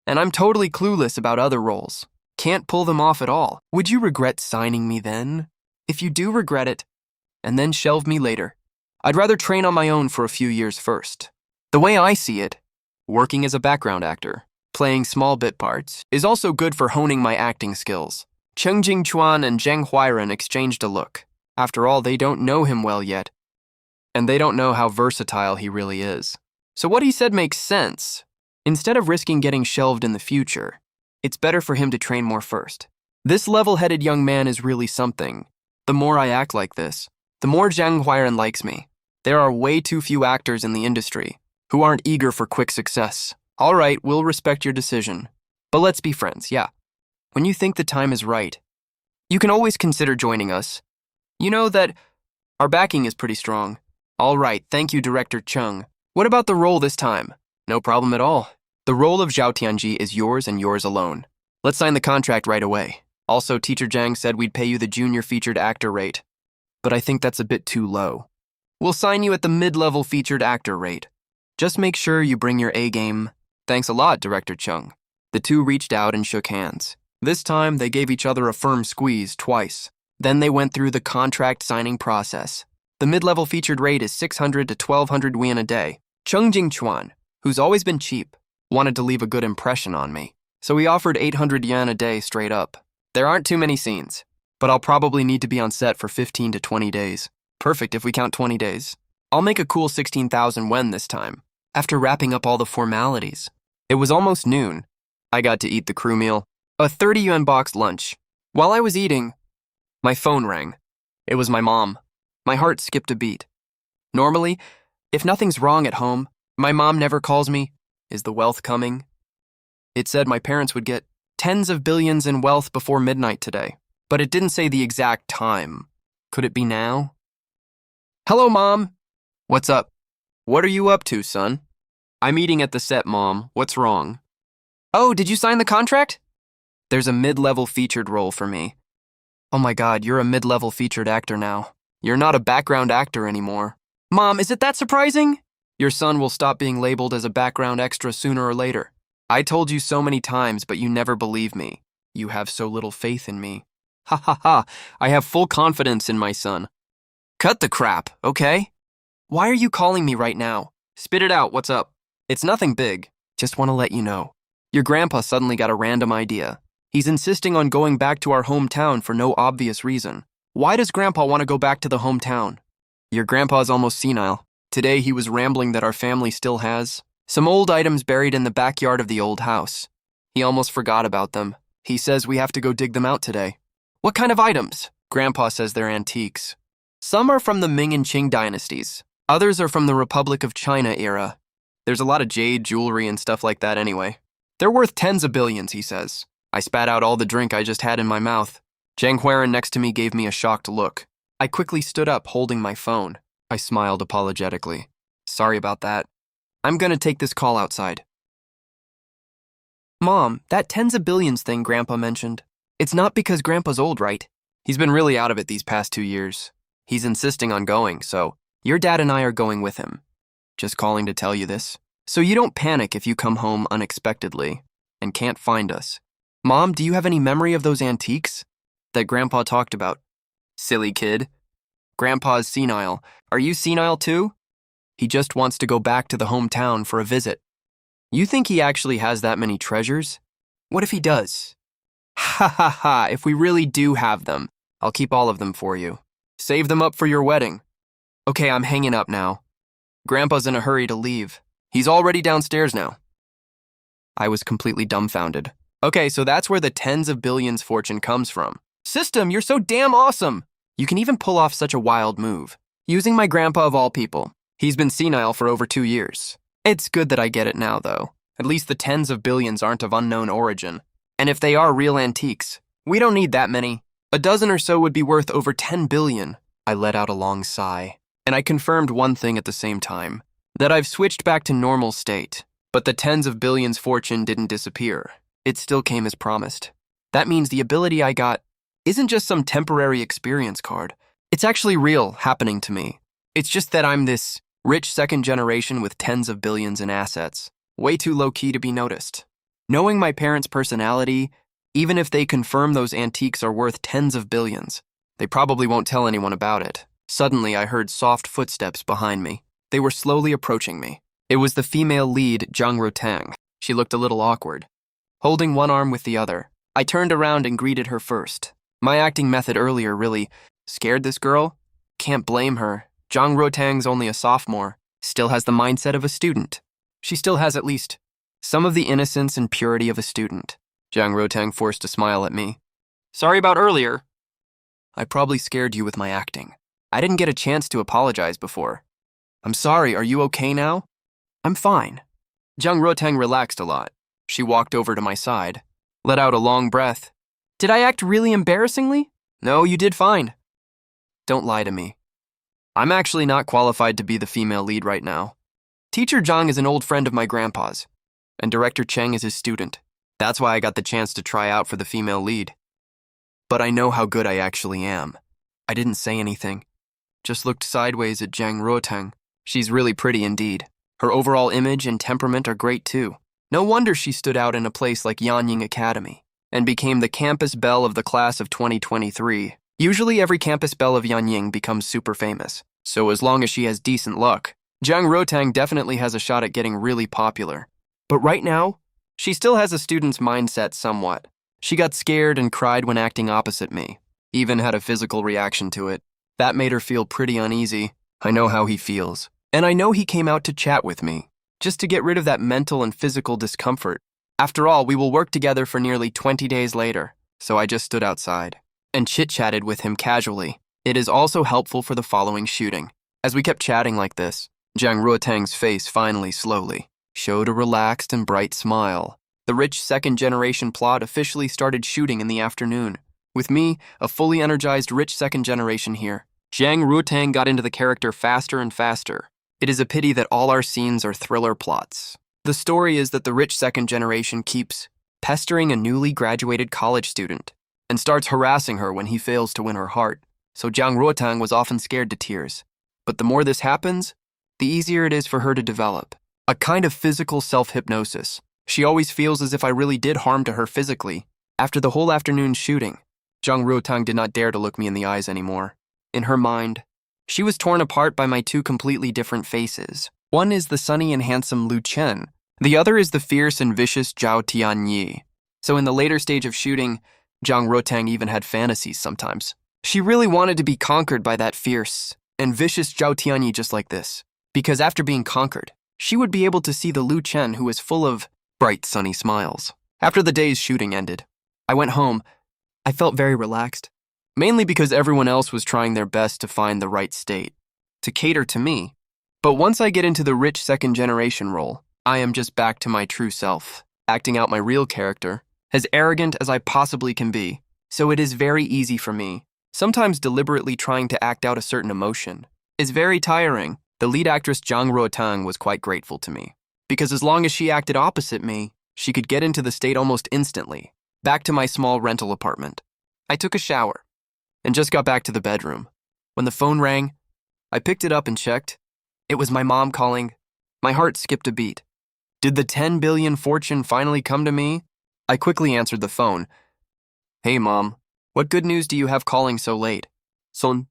And I'm totally clueless about other roles. Can't pull them off at all. Would you regret signing me then? If you do regret it, and then shelve me later, I'd rather train on my own for a few years first. The way I see it, working as a background actor, playing small bit parts, is also good for honing my acting skills. Chung Jingchuan and Zhang Huairan exchanged a look. After all, they don't know him well yet, and they don't know how versatile he really is. So what he said makes sense. Instead of risking getting shelved in the future, it's better for him to train more first. This level-headed young man is really something. The more I act like this, the more Zhang Huairan likes me. There are way too few actors in the industry who aren't eager for quick success. All right, we'll respect your decision. But let's be friends, yeah. When you think the time is right, you can always consider joining us. You know that our backing is pretty strong. All right, thank you, Director Chung. What about the role this time? No problem at all. The role of Zhao Tianji is yours and yours alone. Let's sign the contract right away. Also, Teacher Zhang said we'd pay you the junior featured actor rate, but I think that's a bit too low. We'll sign you at the mid-level featured actor rate. Just make sure you bring your A-game. Thanks a lot, Director Chung. The two reached out and shook hands. This time, they gave each other a firm squeeze twice. Then they went through the contract signing process. The mid-level featured rate is 600 to 1200 yuan a day. Chung Jingchuan, who's always been cheap, wanted to leave a good impression on me, so he offered 800 yen a day straight up. There aren't too many scenes, but I'll probably need to be on set for 15 to 20 days. Perfect if we count 20 days. I'll make a cool 16,000 yuan this time. After wrapping up all the formalities, it was almost noon. I got to eat the crew meal, a 30 yuan box lunch. While I was eating, my phone rang. It was my mom. My heart skipped a beat. Normally, if nothing's wrong at home, my mom never calls me. Is the wealth coming? It said my parents would get tens of billions in wealth before midnight today, but it didn't say the exact time. Could it be now? Hello, Mom. What's up? What are you up to, son? I'm eating at the set, Mom. What's wrong? Oh, did you sign the contract? There's a mid-level featured role for me. Oh my God, you're a mid-level featured actor now. You're not a background actor anymore. Mom, is it that surprising? Your son will stop being labeled as a background extra sooner or later. I told you so many times, but you never believe me. You have so little faith in me. Ha ha ha, I have full confidence in my son. Cut the crap, okay? Why are you calling me right now? Spit it out, what's up? It's nothing big, just want to let you know. Your grandpa suddenly got a random idea. He's insisting on going back to our hometown for no obvious reason. Why does Grandpa want to go back to the hometown? Your grandpa's almost senile. Today he was rambling that our family still has some old items buried in the backyard of the old house. He almost forgot about them. He says we have to go dig them out today. What kind of items? Grandpa says they're antiques. Some are from the Ming and Qing dynasties. Others are from the Republic of China era. There's a lot of jade, jewelry, and stuff like that anyway. They're worth tens of billions, he says. I spat out all the drink I just had in my mouth. Zhang Huairan next to me gave me a shocked look. I quickly stood up, holding my phone. I smiled apologetically. Sorry about that. I'm gonna take this call outside. Mom, that tens of billions thing Grandpa mentioned. It's not because Grandpa's old, right? He's been really out of it these past 2 years. He's insisting on going, so your dad and I are going with him. Just calling to tell you this, so you don't panic if you come home unexpectedly and can't find us. Mom, do you have any memory of those antiques that Grandpa talked about? Silly kid. Grandpa's senile. Are you senile too? He just wants to go back to the hometown for a visit. You think he actually has that many treasures? What if he does? Ha ha ha, if we really do have them, I'll keep all of them for you. Save them up for your wedding. Okay, I'm hanging up now. Grandpa's in a hurry to leave. He's already downstairs now. I was completely dumbfounded. Okay, so that's where the tens of billions fortune comes from. System, you're so damn awesome! You can even pull off such a wild move. Using my grandpa of all people. He's been senile for over 2 years. It's good that I get it now, though. At least the tens of billions aren't of unknown origin. And if they are real antiques, we don't need that many. A dozen or so would be worth over 10 billion. I let out a long sigh. And I confirmed one thing at the same time, that I've switched back to normal state. But the tens of billions fortune didn't disappear. It still came as promised. That means the ability I got isn't just some temporary experience card. It's actually real, happening to me. It's just that I'm this rich second generation with tens of billions in assets. Way too low-key to be noticed. Knowing my parents' personality, even if they confirm those antiques are worth tens of billions, they probably won't tell anyone about it. Suddenly, I heard soft footsteps behind me. They were slowly approaching me. It was the female lead, Jang Rotang. She looked a little awkward. Holding one arm with the other, I turned around and greeted her first. My acting method earlier really scared this girl. Can't blame her. Jang Rotang's only a sophomore, still has the mindset of a student. She still has at least some of the innocence and purity of a student. Jang Rotang forced a smile at me. Sorry about earlier. I probably scared you with my acting. I didn't get a chance to apologize before. I'm sorry, are you okay now? I'm fine. Jang Rotang relaxed a lot. She walked over to my side, let out a long breath. Did I act really embarrassingly? No, you did fine. Don't lie to me. I'm actually not qualified to be the female lead right now. Teacher Zhang is an old friend of my grandpa's, and Director Cheng is his student. That's why I got the chance to try out for the female lead. But I know how good I actually am. I didn't say anything, just looked sideways at Jang Rotang. She's really pretty indeed. Her overall image and temperament are great too. No wonder she stood out in a place like Yanying Academy and became the campus belle of the class of 2023. Usually every campus belle of Yanying becomes super famous, so as long as she has decent luck, Jang Rotang definitely has a shot at getting really popular. But right now, she still has a student's mindset somewhat. She got scared and cried when acting opposite me, even had a physical reaction to it. That made her feel pretty uneasy. I know how he feels. And I know he came out to chat with me, just to get rid of that mental and physical discomfort. After all, we will work together for nearly 20 days later, so I just stood outside and chit-chatted with him casually. It is also helpful for the following shooting. As we kept chatting like this, Jang Rotang's face finally slowly showed a relaxed and bright smile. The rich second-generation plot officially started shooting in the afternoon. With me, a fully energized rich second generation here, Jang Rotang got into the character faster and faster. It is a pity that all our scenes are thriller plots. The story is that the rich second generation keeps pestering a newly graduated college student and starts harassing her when he fails to win her heart. So Jang Rotang was often scared to tears. But the more this happens, the easier it is for her to develop a kind of physical self-hypnosis. She always feels as if I really did harm to her physically. After the whole afternoon's shooting, Jang Rotang did not dare to look me in the eyes anymore. In her mind, she was torn apart by my two completely different faces. One is the sunny and handsome Lu Chen. The other is the fierce and vicious Zhao Tianyi. So in the later stage of shooting, Jang Rotang even had fantasies sometimes. She really wanted to be conquered by that fierce and vicious Zhao Tianyi just like this. Because after being conquered, she would be able to see the Lu Chen who is full of bright, sunny smiles. After the day's shooting ended, I went home. I felt very relaxed. Mainly because everyone else was trying their best to find the right state, to cater to me. But once I get into the rich second generation role, I am just back to my true self, acting out my real character, as arrogant as I possibly can be. So it is very easy for me. Sometimes deliberately trying to act out a certain emotion is very tiring. The lead actress Jang Rotang was quite grateful to me, because as long as she acted opposite me, she could get into the state almost instantly. Back to my small rental apartment. I took a shower and just got back to the bedroom. When the phone rang, I picked it up and checked. It was my mom calling. My heart skipped a beat. Did the 10 billion fortune finally come to me? I quickly answered the phone. Hey, Mom. What good news do you have calling so late? Son,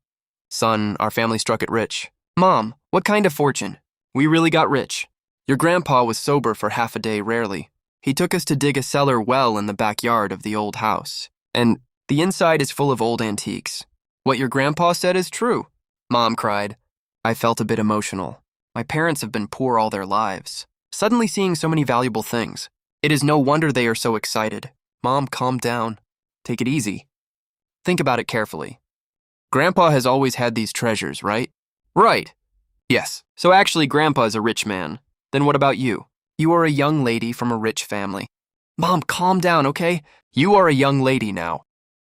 our family struck it rich. Mom, what kind of fortune? We really got rich. Your grandpa was sober for half a day rarely. He took us to dig a cellar well in the backyard of the old house. And the inside is full of old antiques. What your grandpa said is true, Mom cried. I felt a bit emotional. My parents have been poor all their lives. Suddenly seeing so many valuable things. It is no wonder they are so excited. Mom, calm down. Take it easy. Think about it carefully. Grandpa has always had these treasures, right? Right. Yes. So actually, Grandpa is a rich man. Then what about you? You are a young lady from a rich family. Mom, calm down, okay? You are a young lady now.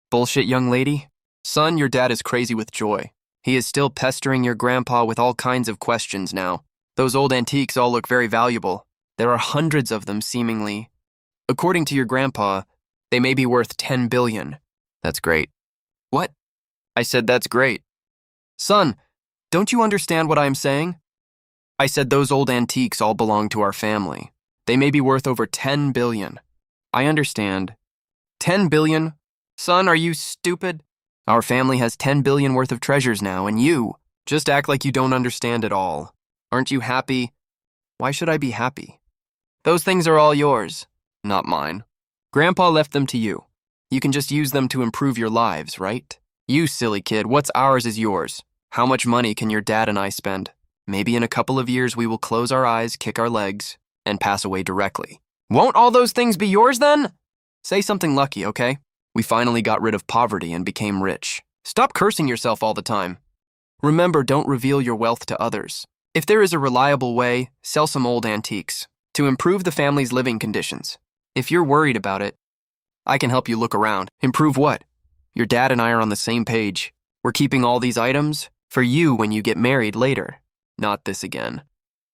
Bullshit, young lady? Son, your dad is crazy with joy. He is still pestering your grandpa with all kinds of questions now. Those old antiques all look very valuable. There are hundreds of them, seemingly. According to your grandpa, they may be worth 10 billion. That's great. What? I said that's great. Son, don't you understand what I am saying? I said those old antiques all belong to our family. They may be worth over 10 billion. I understand. 10 billion? Son, are you stupid? Our family has 10 billion worth of treasures now, and you just act like you don't understand at all. Aren't you happy? Why should I be happy? Those things are all yours, not mine. Grandpa left them to you. You can just use them to improve your lives, right? You silly kid, what's ours is yours. How much money can your dad and I spend? Maybe in a couple of years we will close our eyes, kick our legs, and pass away directly. Won't all those things be yours then? Say something lucky, okay? We finally got rid of poverty and became rich. Stop cursing yourself all the time. Remember, don't reveal your wealth to others. If there is a reliable way, sell some old antiques to improve the family's living conditions. If you're worried about it, I can help you look around. Improve what? Your dad and I are on the same page. We're keeping all these items for you when you get married later. Not this again.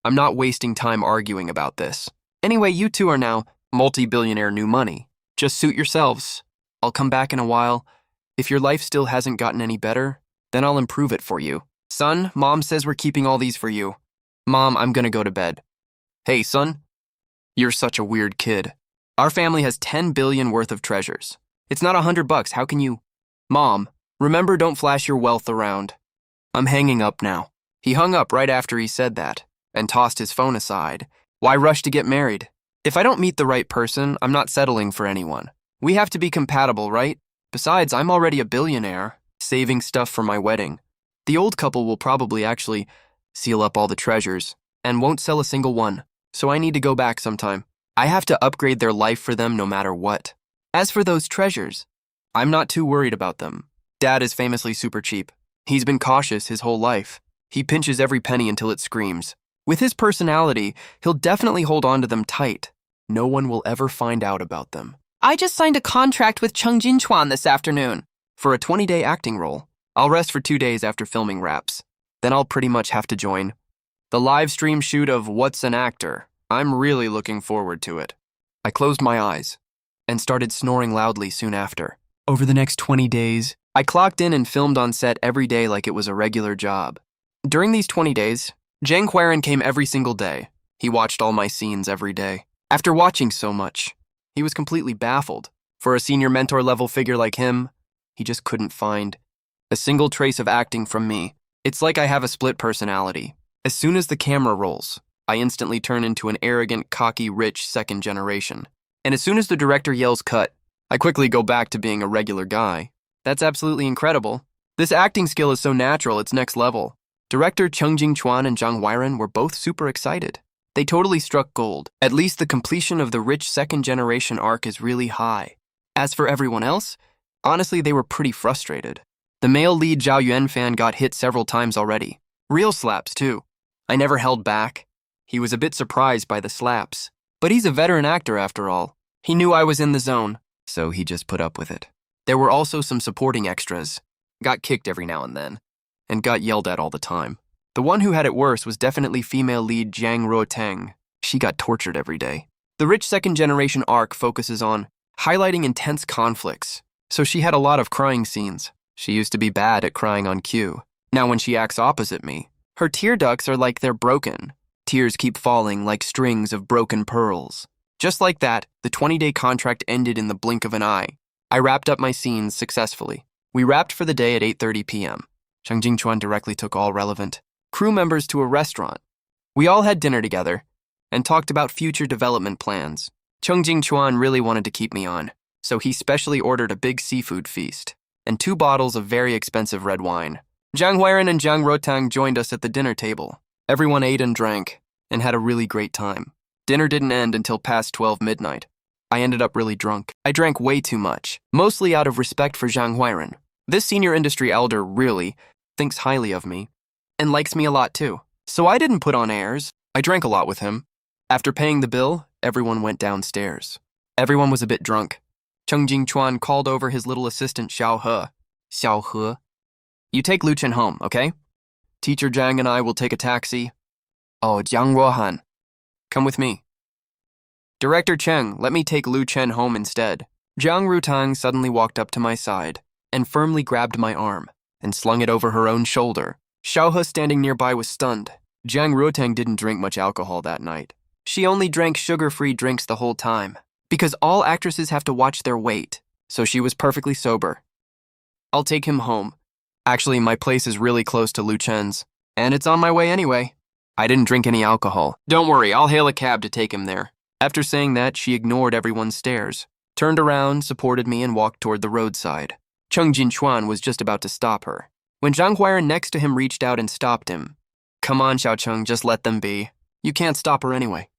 I'm not wasting time arguing about this. Anyway, you two are now multi-billionaire new money. Just suit yourselves. I'll come back in a while. If your life still hasn't gotten any better, then I'll improve it for you. Son, Mom says we're keeping all these for you. Mom, I'm gonna go to bed. Hey, son. You're such a weird kid. Our family has 10 billion worth of treasures. It's not $100. How can you? Mom, remember, don't flash your wealth around. I'm hanging up now. He hung up right after he said that and tossed his phone aside. Why rush to get married? If I don't meet the right person, I'm not settling for anyone. We have to be compatible, right? Besides, I'm already a billionaire, saving stuff for my wedding. The old couple will probably actually seal up all the treasures and won't sell a single one, so I need to go back sometime. I have to upgrade their life for them no matter what. As for those treasures, I'm not too worried about them. Dad is famously super cheap. He's been cautious his whole life. He pinches every penny until it screams. With his personality, he'll definitely hold on to them tight. No one will ever find out about them. I just signed a contract with Chung Jin Chuan this afternoon for a 20-day acting role. I'll rest for 2 days after filming wraps. Then I'll pretty much have to join the live stream shoot of What's an Actor. I'm really looking forward to it. I closed my eyes and started snoring loudly soon after. Over the next 20 days, I clocked in and filmed on set every day like it was a regular job. During these 20 days, Jang Hwaran came every single day. He watched all my scenes every day. After watching so much, he was completely baffled. For a senior mentor-level figure like him, he just couldn't find a single trace of acting from me. It's like I have a split personality. As soon as the camera rolls, I instantly turn into an arrogant, cocky, rich second generation. And as soon as the director yells cut, I quickly go back to being a regular guy. That's absolutely incredible. This acting skill is so natural, it's next level. Director Chung Jin Chuan and Jang Hwaran were both super excited. They totally struck gold. At least the completion of the rich second generation arc is really high. As for everyone else, honestly, they were pretty frustrated. The male lead Zhao Yuan fan got hit several times already. Real slaps, too. I never held back. He was a bit surprised by the slaps. But he's a veteran actor after all. He knew I was in the zone, so he just put up with it. There were also some supporting extras. Got kicked every now and then, and got yelled at all the time. The one who had it worse was definitely female lead Jiang Ruoteng. She got tortured every day. The rich second generation arc focuses on highlighting intense conflicts, so she had a lot of crying scenes. She used to be bad at crying on cue. Now when she acts opposite me, her tear ducts are like they're broken. Tears keep falling like strings of broken pearls. Just like that, the 20-day contract ended in the blink of an eye. I wrapped up my scenes successfully. We wrapped for the day at 8:30 p.m. Chung Jin Chuan directly took all relevant crew members to a restaurant. We all had dinner together and talked about future development plans. Chung Jing-chuan really wanted to keep me on, so he specially ordered a big seafood feast and 2 bottles of very expensive red wine. Zhang Huiran and Zhang Rotang joined us at the dinner table. Everyone ate and drank and had a really great time. Dinner didn't end until past 12 midnight. I ended up really drunk. I drank way too much, mostly out of respect for Zhang Huiran. This senior industry elder really thinks highly of me and likes me a lot too. So I didn't put on airs. I drank a lot with him. After paying the bill, everyone went downstairs. Everyone was a bit drunk. Chung Jing-chuan called over his little assistant Xiao He. Xiao He, you take Lu Chen home, okay? Teacher Zhang and I will take a taxi. Oh, Jiang Ruohan, come with me. Director Cheng, let me take Lu Chen home instead. Zhang Rutang suddenly walked up to my side and firmly grabbed my arm and slung it over her own shoulder. Xiao He standing nearby was stunned. Zhang Rutang didn't drink much alcohol that night. She only drank sugar-free drinks the whole time, because all actresses have to watch their weight, so she was perfectly sober. I'll take him home. Actually, my place is really close to Lu Chen's, and it's on my way anyway. I didn't drink any alcohol. Don't worry, I'll hail a cab to take him there. After saying that, she ignored everyone's stares, turned around, supported me, and walked toward the roadside. Chung Jin-chuan was just about to stop her, when Zhang Huiran next to him reached out and stopped him. Come on, Xiao Cheng, just let them be. You can't stop her anyway.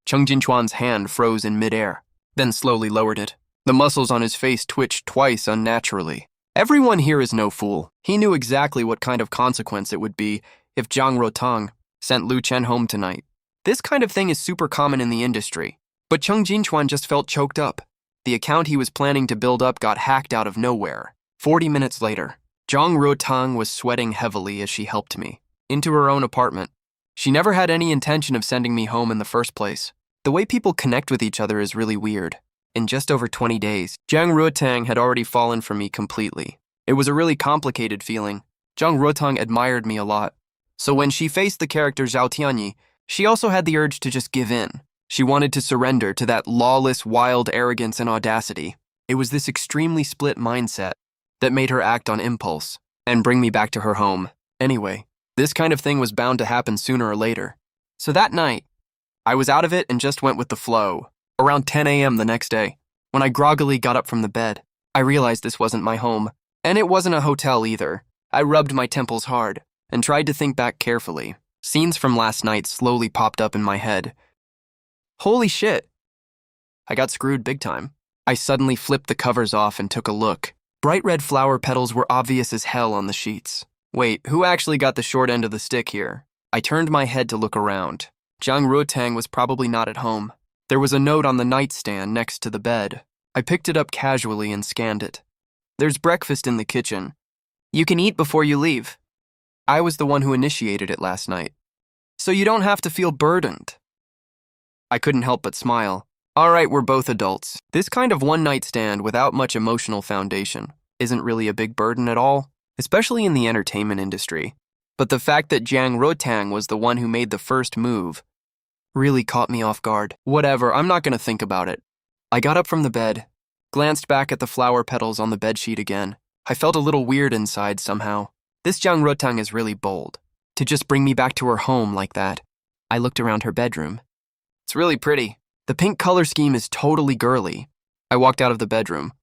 Chung Jin-chuan's hand froze in midair, then slowly lowered it. The muscles on his face twitched twice unnaturally. Everyone here is no fool. He knew exactly what kind of consequence it would be if Zhang Rotang sent Lu Chen home tonight. This kind of thing is super common in the industry, but Chung Jin-chuan just felt choked up. The account he was planning to build up got hacked out of nowhere. 40 minutes later, Zhang Rotang was sweating heavily as she helped me into her own apartment. She never had any intention of sending me home in the first place. The way people connect with each other is really weird. In just over 20 days, Zhang Rotang had already fallen for me completely. It was a really complicated feeling. Zhang Rotang admired me a lot. So when she faced the character Zhao Tianyi, she also had the urge to just give in. She wanted to surrender to that lawless, wild arrogance and audacity. It was this extremely split mindset that made her act on impulse and bring me back to her home. Anyway, this kind of thing was bound to happen sooner or later. So that night, I was out of it and just went with the flow. Around 10 a.m. the next day, when I groggily got up from the bed, I realized this wasn't my home, and it wasn't a hotel either. I rubbed my temples hard and tried to think back carefully. Scenes from last night slowly popped up in my head. Holy shit! I got screwed big time. I suddenly flipped the covers off and took a look. Bright red flower petals were obvious as hell on the sheets. Wait, who actually got the short end of the stick here? I turned my head to look around. Zhang Rotang was probably not at home. There was a note on the nightstand next to the bed. I picked it up casually and scanned it. There's breakfast in the kitchen. You can eat before you leave. I was the one who initiated it last night, so you don't have to feel burdened. I couldn't help but smile. All right, we're both adults. This kind of one-night stand without much emotional foundation isn't really a big burden at all, especially in the entertainment industry. But the fact that Zhang Rotang was the one who made the first move really caught me off guard. Whatever, I'm not going to think about it. I got up from the bed, glanced back at the flower petals on the bedsheet again. I felt a little weird inside somehow. This Zhang Rotang is really bold, to just bring me back to her home like that. I looked around her bedroom. It's really pretty. The pink color scheme is totally girly. I walked out of the bedroom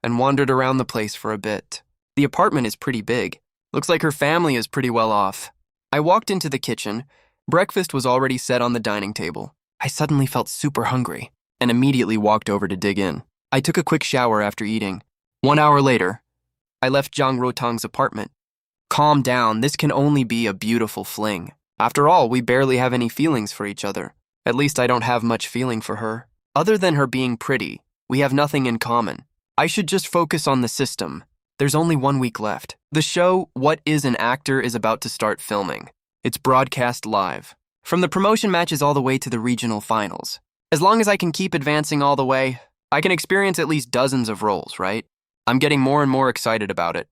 and wandered around the place for a bit. The apartment is pretty big. Looks like her family is pretty well off. I walked into the kitchen. Breakfast was already set on the dining table. I suddenly felt super hungry and immediately walked over to dig in. I took a quick shower after eating. 1 hour later, I left Zhang Rotang's apartment. Calm down, this can only be a beautiful fling. After all, we barely have any feelings for each other. At least I don't have much feeling for her. Other than her being pretty, we have nothing in common. I should just focus on the system. There's only 1 week left. The show, What Is an Actor, is about to start filming. It's broadcast live, from the promotion matches all the way to the regional finals. As long as I can keep advancing all the way, I can experience at least dozens of roles, right? I'm getting more and more excited about it.